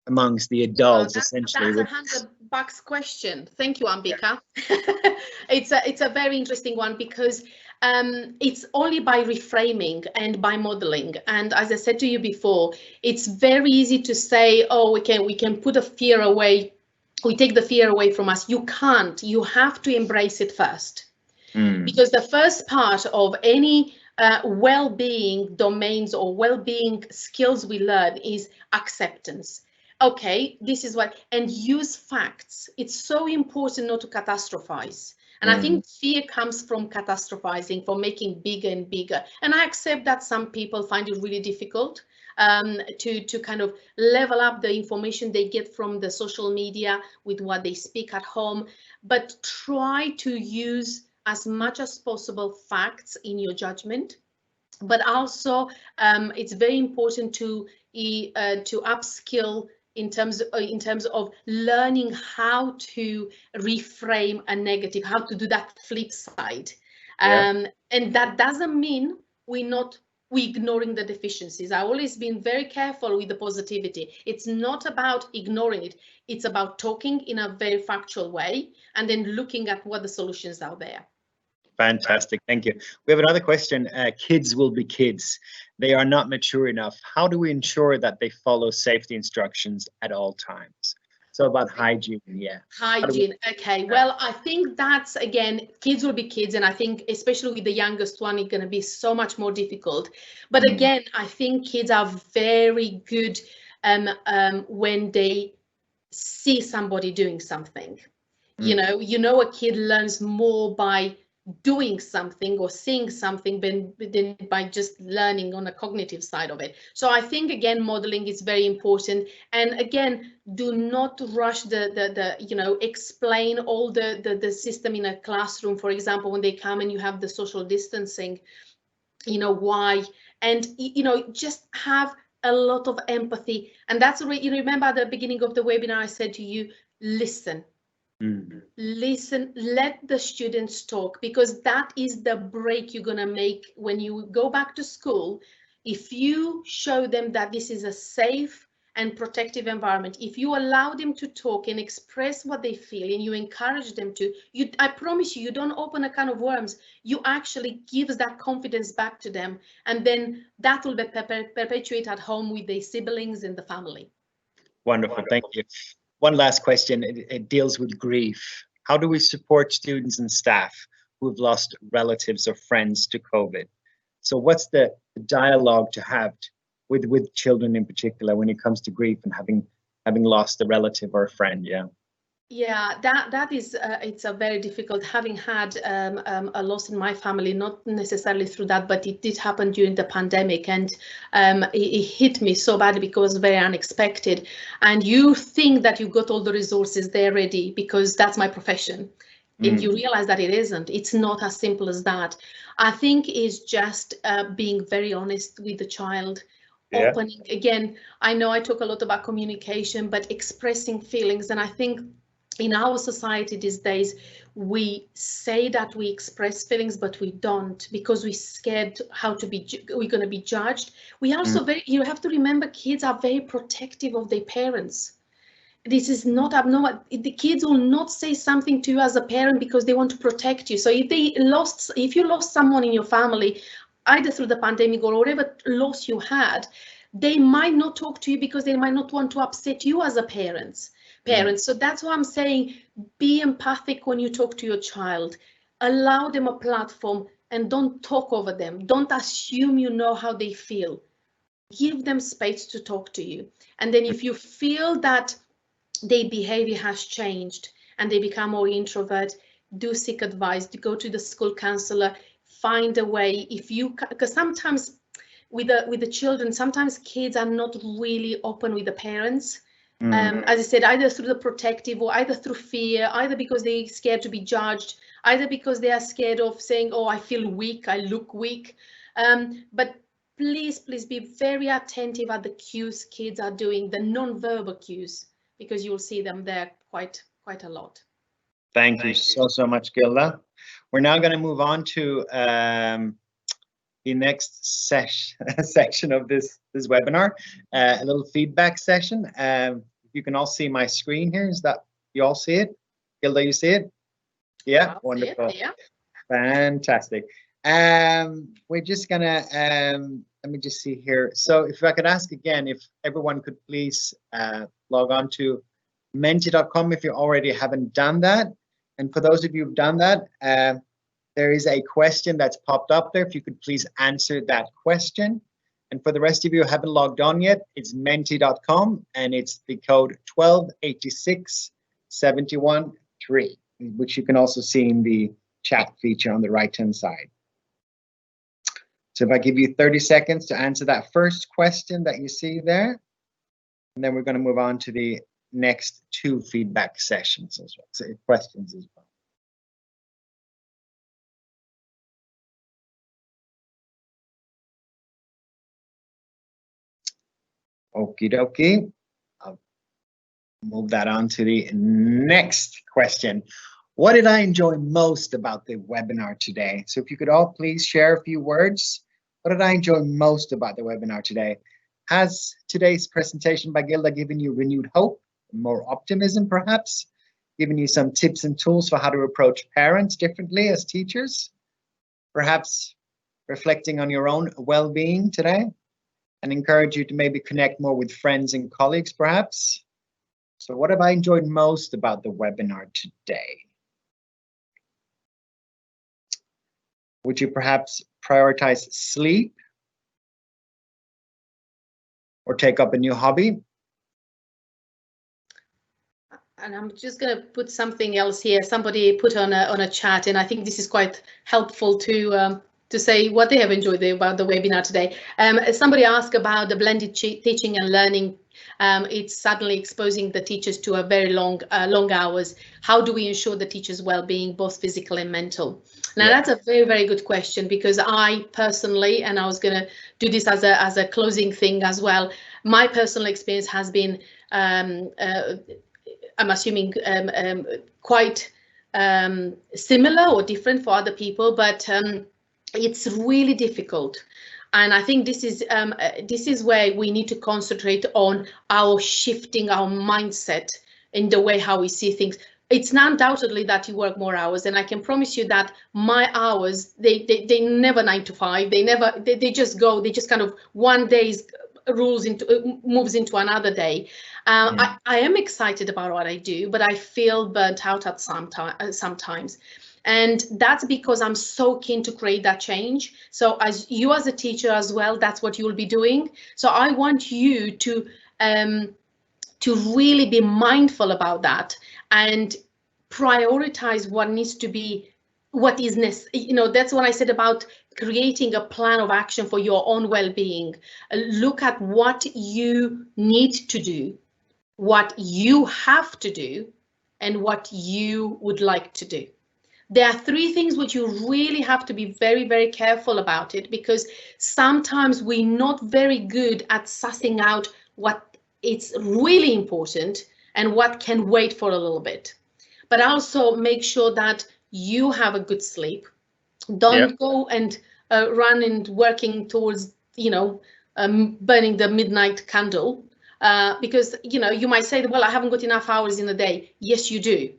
amongst the adults? Essentially, that's a $100 question. Thank you, Ambika. Yeah. It's a very interesting one because it's only by reframing and by modeling. And as I said to you before, it's very easy to say, oh, we can put a fear away. We take the fear away from us. You can't. You have to embrace it first. Because the first part of any well-being domains or well-being skills we learn is acceptance. Okay, this is what, and use facts. It's so important not to catastrophize. And I think fear comes from catastrophizing, from making bigger and bigger. And I accept that some people find it really difficult to kind of level up the information they get from the social media with what they speak at home, but try to use as much as possible facts in your judgment. But also it's very important to upskill in terms of learning how to reframe a negative, how to do that flip side. And that doesn't mean we're ignoring the deficiencies. I've always been very careful with the positivity. It's not about ignoring it. It's about talking in a very factual way and then looking at what the solutions are there. Fantastic, thank you. We have another question. Kids will be kids. They are not mature enough. How do we ensure that they follow safety instructions at all times? So about hygiene, yeah. Hygiene, okay. Well, I think that's, again, kids will be kids. And I think especially with the youngest one, it's going to be so much more difficult. But again, I think kids are very good when they see somebody doing something. You know, a kid learns more by doing something or seeing something than by just learning on a cognitive side of it. So I think, again, modeling is very important. And again, do not rush explain all the system in a classroom. For example, when they come and you have the social distancing, why, and just have a lot of empathy. And that's what, remember at the beginning of the webinar, I said to you, listen. Listen, let the students talk, because that is the break you're going to make when you go back to school. If you show them that this is a safe and protective environment, if you allow them to talk and express what they feel and you encourage them to, I promise you, you don't open a can of worms. You actually gives that confidence back to them. And then that will be perpetuate at home with their siblings and the family. Wonderful, thank you. One last question, it deals with grief. How do we support students and staff who have lost relatives or friends to COVID? So what's the dialogue to have with children in particular when it comes to grief and having lost a relative or a friend? Yeah, that is, it's a very difficult, having had a loss in my family, not necessarily through that, but it did happen during the pandemic, and it hit me so badly because it was very unexpected. And you think that you got all the resources there ready because that's my profession. And you realize that it isn't. It's not as simple as that. I think it's just being very honest with the child. Opening, again, I know I talk a lot about communication, but expressing feelings. And I think in our society these days, we say that we express feelings, but we don't, because we're scared we're going to be judged. We also you have to remember, kids are very protective of their parents. This is not abnormal. The kids will not say something to you as a parent because they want to protect you. So if you lost someone in your family, either through the pandemic or whatever loss you had, they might not talk to you because they might not want to upset you as a parent. So that's why I'm saying, be empathic when you talk to your child. Allow them a platform and don't talk over them. Don't assume you know how they feel. Give them space to talk to you. And then if you feel that their behavior has changed and they become more introvert, do seek advice, to go to the school counselor, find a way. Because sometimes with the children, sometimes kids are not really open with the parents. As I said, either through the protective or either through fear, either because they're scared to be judged, either because they are scared of saying, oh, I feel weak, I look weak. But please be very attentive at the cues kids are doing, the non-verbal cues, because you'll see them there quite a lot. Thank you so much, Gilda. We're now going to move on to the next section of this webinar, a little feedback session. You can all see my screen here. Is that, you all see it? Gilda, you see it? Yeah, wonderful. Yeah. Fantastic. We're just gonna let me just see here. So if I could ask again, if everyone could please log on to menti.com if you already haven't done that. And for those of you who've done that, there is a question that's popped up there. If you could please answer that question. And for the rest of you who haven't logged on yet, it's menti.com and it's the code 1286713, which you can also see in the chat feature on the right-hand side. So if I give you 30 seconds to answer that first question that you see there, and then we're going to move on to the next two feedback sessions as well, so questions as well. Okie dokie. I'll move that on to the next question. What did I enjoy most about the webinar today? So if you could all please share a few words. What did I enjoy most about the webinar today? Has today's presentation by Gilda given you renewed hope, more optimism perhaps? Given you some tips and tools for how to approach parents differently as teachers? Perhaps reflecting on your own well-being today? And encourage you to maybe connect more with friends and colleagues, perhaps. So what have I enjoyed most about the webinar today? Would you perhaps prioritize sleep or take up a new hobby? And I'm just going to put something else here. Somebody put on a chat, and I think this is quite helpful to say what they have enjoyed about the webinar today. Somebody asked about the blended teaching and learning. It's suddenly exposing the teachers to a very long hours. How do we ensure the teachers' well-being, both physical and mental? Now, that's a very, very good question, because I personally, and I was going to do this as a closing thing as well, my personal experience has been, I'm assuming, quite similar or different for other people, but it's really difficult. And I think this is where we need to concentrate on our shifting our mindset in the way how we see things. It's undoubtedly that you work more hours, and I can promise you that my hours, they never 9 to 5. They just go. They just kind of one day's moves into another day. I am excited about what I do, but I feel burnt out at sometimes. And that's because I'm so keen to create that change. So as a teacher as well, that's what you'll be doing. So I want you to really be mindful about that and prioritize what needs to be, what is necessary. You know, that's what I said about creating a plan of action for your own well-being. Look at what you need to do, what you have to do, and what you would like to do. There are 3 things which you really have to be very, very careful about it, because sometimes we're not very good at sussing out what it's really important and what can wait for a little bit. but also make sure that you have a good sleep. Don't go and run and working towards, burning the midnight candle, because, you might say, well, I haven't got enough hours in a day. Yes, you do.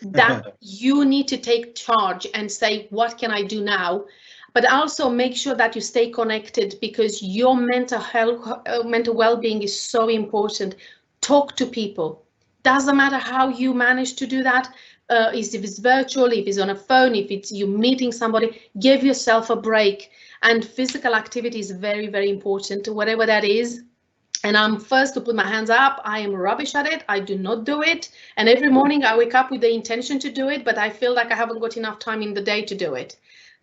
That you need to take charge and say, what can I do now? But also make sure that you stay connected, because your mental health, mental well-being is so important. Talk to people. Doesn't matter how you manage to do that. If it's virtual, if it's on a phone, if it's you meeting somebody, give yourself a break. And physical activity is very, very important, whatever that is. And I'm first to put my hands up. I am rubbish at it. I do not do it. And every morning I wake up with the intention to do it, but I feel like I haven't got enough time in the day to do it.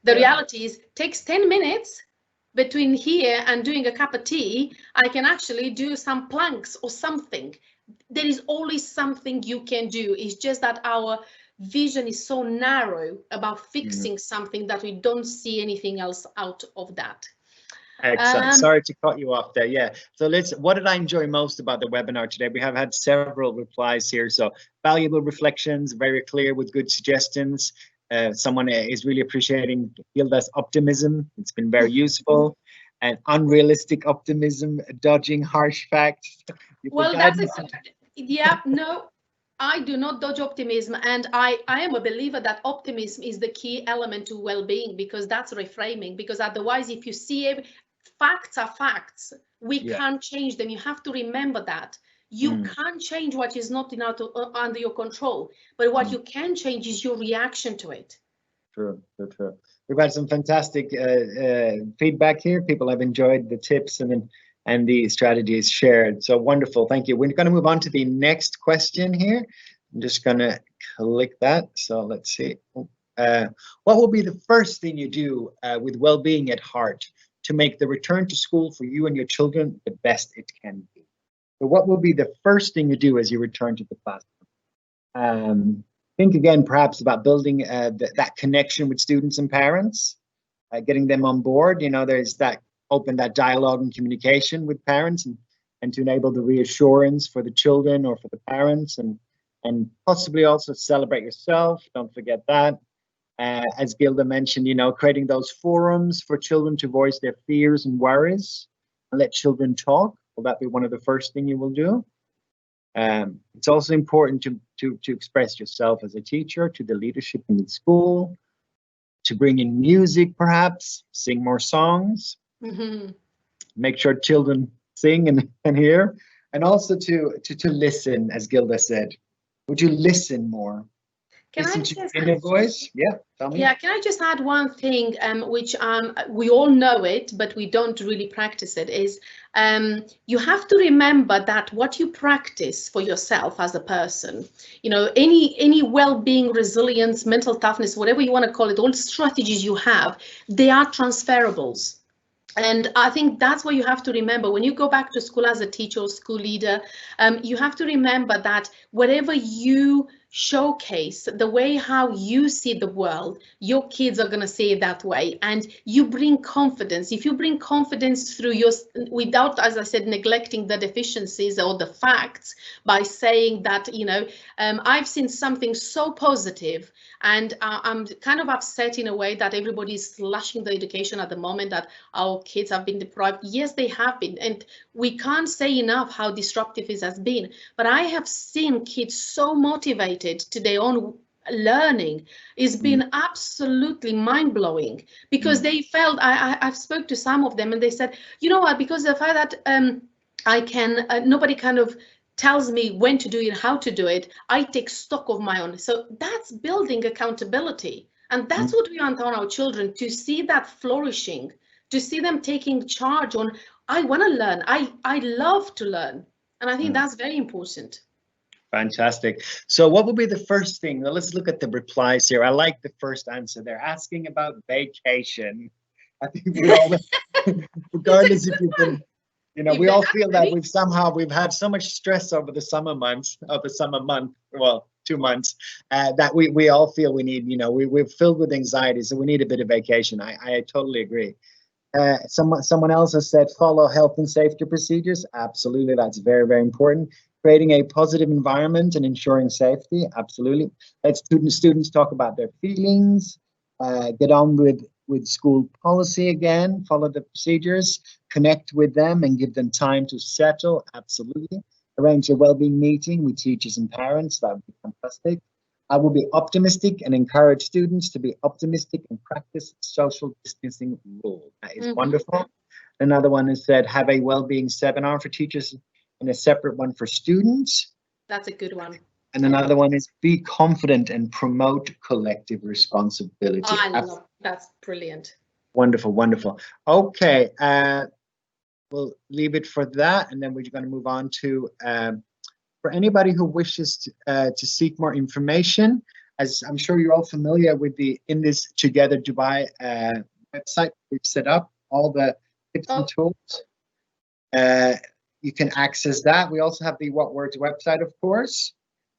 The reality is, it takes 10 minutes between here and doing a cup of tea. I can actually do some planks or something. There is always something you can do. It's just that our vision is so narrow about fixing something that we don't see anything else out of that. Excellent. Sorry to cut you off there. Yeah. So what did I enjoy most about the webinar today? We have had several replies here. So valuable reflections, very clear with good suggestions. Someone is really appreciating Gilda's optimism. It's been very useful. And unrealistic optimism, dodging harsh facts. Well, no, I do not dodge optimism. And I am a believer that optimism is the key element to well-being, because that's reframing. Because otherwise, if you see facts are facts, we can't change them. You have to remember that. You can't change what is not under your control, but what you can change is your reaction to it. True. We've had some fantastic feedback here. People have enjoyed the tips and the strategies shared. So wonderful. Thank you. We're going to move on to the next question here. I'm just going to click that. So let's see. What will be the first thing you do with well-being at heart to make the return to school for you and your children the best it can be? So what will be the first thing you do as you return to the classroom? Think again, perhaps about building that connection with students and parents, getting them on board. There's that dialogue and communication with parents, and to enable the reassurance for the children or for the parents, and possibly also celebrate yourself. Don't forget that. As Gilda mentioned, creating those forums for children to voice their fears and worries and let children talk. Will that be one of the first thing you will do? It's also important to express yourself as a teacher to the leadership in the school, to bring in music, perhaps sing more songs, make sure children sing and hear, and also to listen, as Gilda said. Would you listen more? Can listen I to just your inner voice? Yeah, tell me. Yeah, can I just add one thing, which we all know it, but we don't really practice it, is you have to remember that what you practice for yourself as a person, any well-being, resilience, mental toughness, whatever you want to call it, all the strategies you have, they are transferables. And I think that's what you have to remember when you go back to school as a teacher or school leader. You have to remember that whatever you showcase, the way how you see the world, your kids are going to see it that way. And you bring confidence. If you bring confidence through without, as I said, neglecting the deficiencies or the facts, by saying that, I've seen something so positive, and I'm kind of upset in a way that everybody's slashing the education at the moment, that our kids have been deprived. Yes, they have been. And we can't say enough how disruptive it has been. But I have seen kids so motivated to their own learning. It's been absolutely mind-blowing, because they felt, I've spoke to some of them, and they said, you know what, because the fact that I can, nobody kind of tells me when to do it, how to do it, I take stock of my own. So that's building accountability. And that's what we want on our children, to see that flourishing, to see them taking charge on, I want to learn, I love to learn. And I think that's very important. Fantastic. So what will be the first thing? Now let's look at the replies here. I like the first answer. They're asking about vacation. I think we all, regardless if you've been, we all feel that we've had so much stress over the summer months, well, 2 months, that we all feel we need, we're filled with anxiety, so we need a bit of vacation. I totally agree. Someone else has said follow health and safety procedures. Absolutely, that's very, very important. Creating a positive environment and ensuring safety, absolutely. Let students talk about their feelings, get on with school policy again, follow the procedures, connect with them and give them time to settle, absolutely. Arrange a well-being meeting with teachers and parents, that would be fantastic. I will be optimistic and encourage students to be optimistic and practice social distancing rule. That is wonderful. Another one is that have a well-being seminar for teachers and a separate one for students. That's a good one. And another one is be confident and promote collective responsibility. I love that's brilliant. Wonderful, wonderful. Okay, we'll leave it for that, and then we're going to move on to for anybody who wishes to seek more information. As I'm sure you're all familiar with the In This Together Dubai website we've set up, all the tips and tools. You can access that. We also have the What Words website, of course.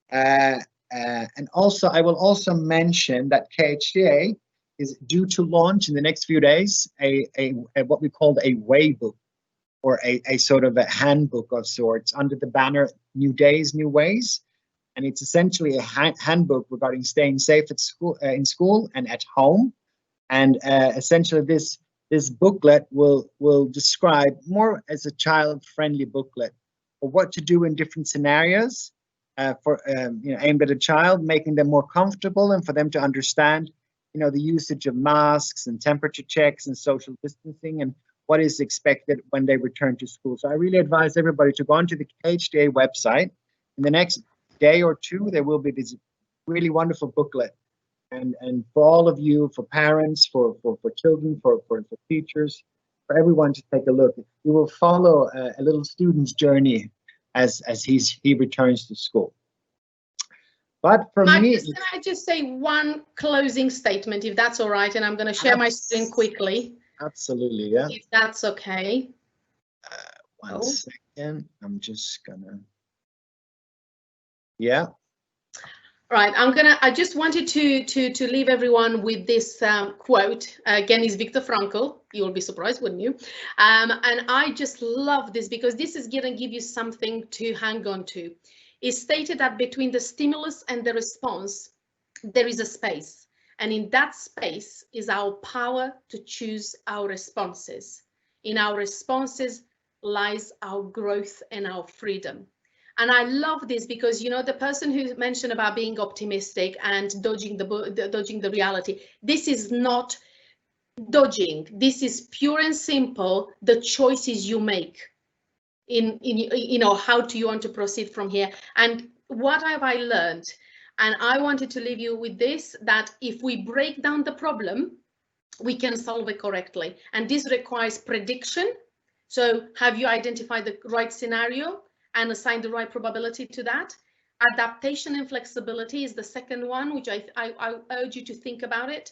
And also, I will also mention that KHDA is due to launch in the next few days a what we call a way book, or a sort of a handbook of sorts under the banner New Days, New Ways. And it's essentially a handbook regarding staying safe at school, in school and at home. And essentially this booklet will describe more as a child-friendly booklet for what to do in different scenarios aimed at a child, making them more comfortable and for them to understand, the usage of masks and temperature checks and social distancing and what is expected when they return to school. So I really advise everybody to go onto the KHDA website. In the next day or two, there will be this really wonderful booklet. And for all of you, for parents, for children, for teachers, for everyone to take a look. You will follow a little student's journey as he returns to school. But for me, can I just say one closing statement, if that's all right? And I'm going to share my screen quickly. Absolutely, yeah. If that's okay. One second. I'm just gonna. Yeah. Right, I just wanted to leave everyone with this quote. Again, is Viktor Frankl. You will be surprised, wouldn't you? And I just love this because this is going to give you something to hang on to. It's stated that between the stimulus and the response, there is a space. And in that space is our power to choose our responses. In our responses lies our growth and our freedom. And I love this because, the person who mentioned about being optimistic and dodging the reality, this is not dodging. This is pure and simple the choices you make in how do you want to proceed from here. And what have I learned? And I wanted to leave you with this, that if we break down the problem, we can solve it correctly. And this requires prediction. So have you identified the right scenario and assign the right probability to that? Adaptation and flexibility is the second one, which I urge you to think about it.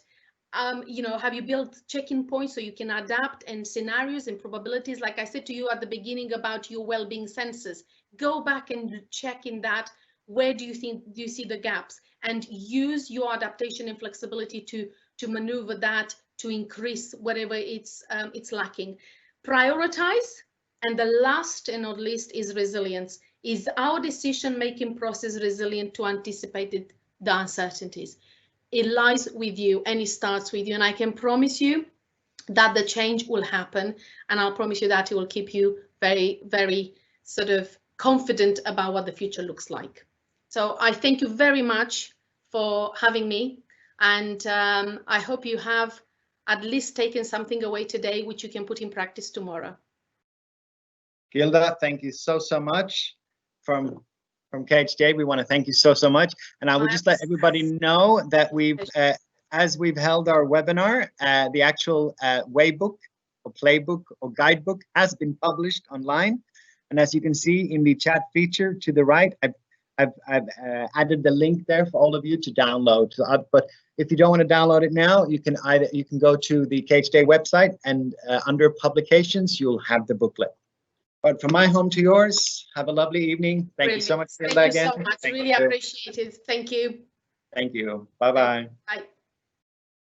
Have you built check-in points so you can adapt, and scenarios and probabilities? Like I said to you at the beginning about your well-being census, go back and check in that. Where do you see the gaps, and use your adaptation and flexibility to maneuver that to increase whatever it's lacking. Prioritize. And the last and not least is resilience. Is our decision-making process resilient to anticipate the uncertainties? It lies with you and it starts with you. And I can promise you that the change will happen. And I'll promise you that it will keep you very, very sort of confident about what the future looks like. So I thank you very much for having me. And I hope you have at least taken something away today, which you can put in practice tomorrow. Gilda, thank you so much. From KHDA, we want to thank you so much. And I will just let everybody know that we've, as we've held our webinar, the actual waybook or playbook or guidebook has been published online. And as you can see in the chat feature to the right, I've added the link there for all of you to download. But if you don't want to download it now, you can go to the KHDA website, and under publications, you'll have the booklet. But from my home to yours, have a lovely evening. Thank you so much, Gilda, again. Thank you so much. Really appreciate it. Thank you. Thank you. Bye-bye. Bye.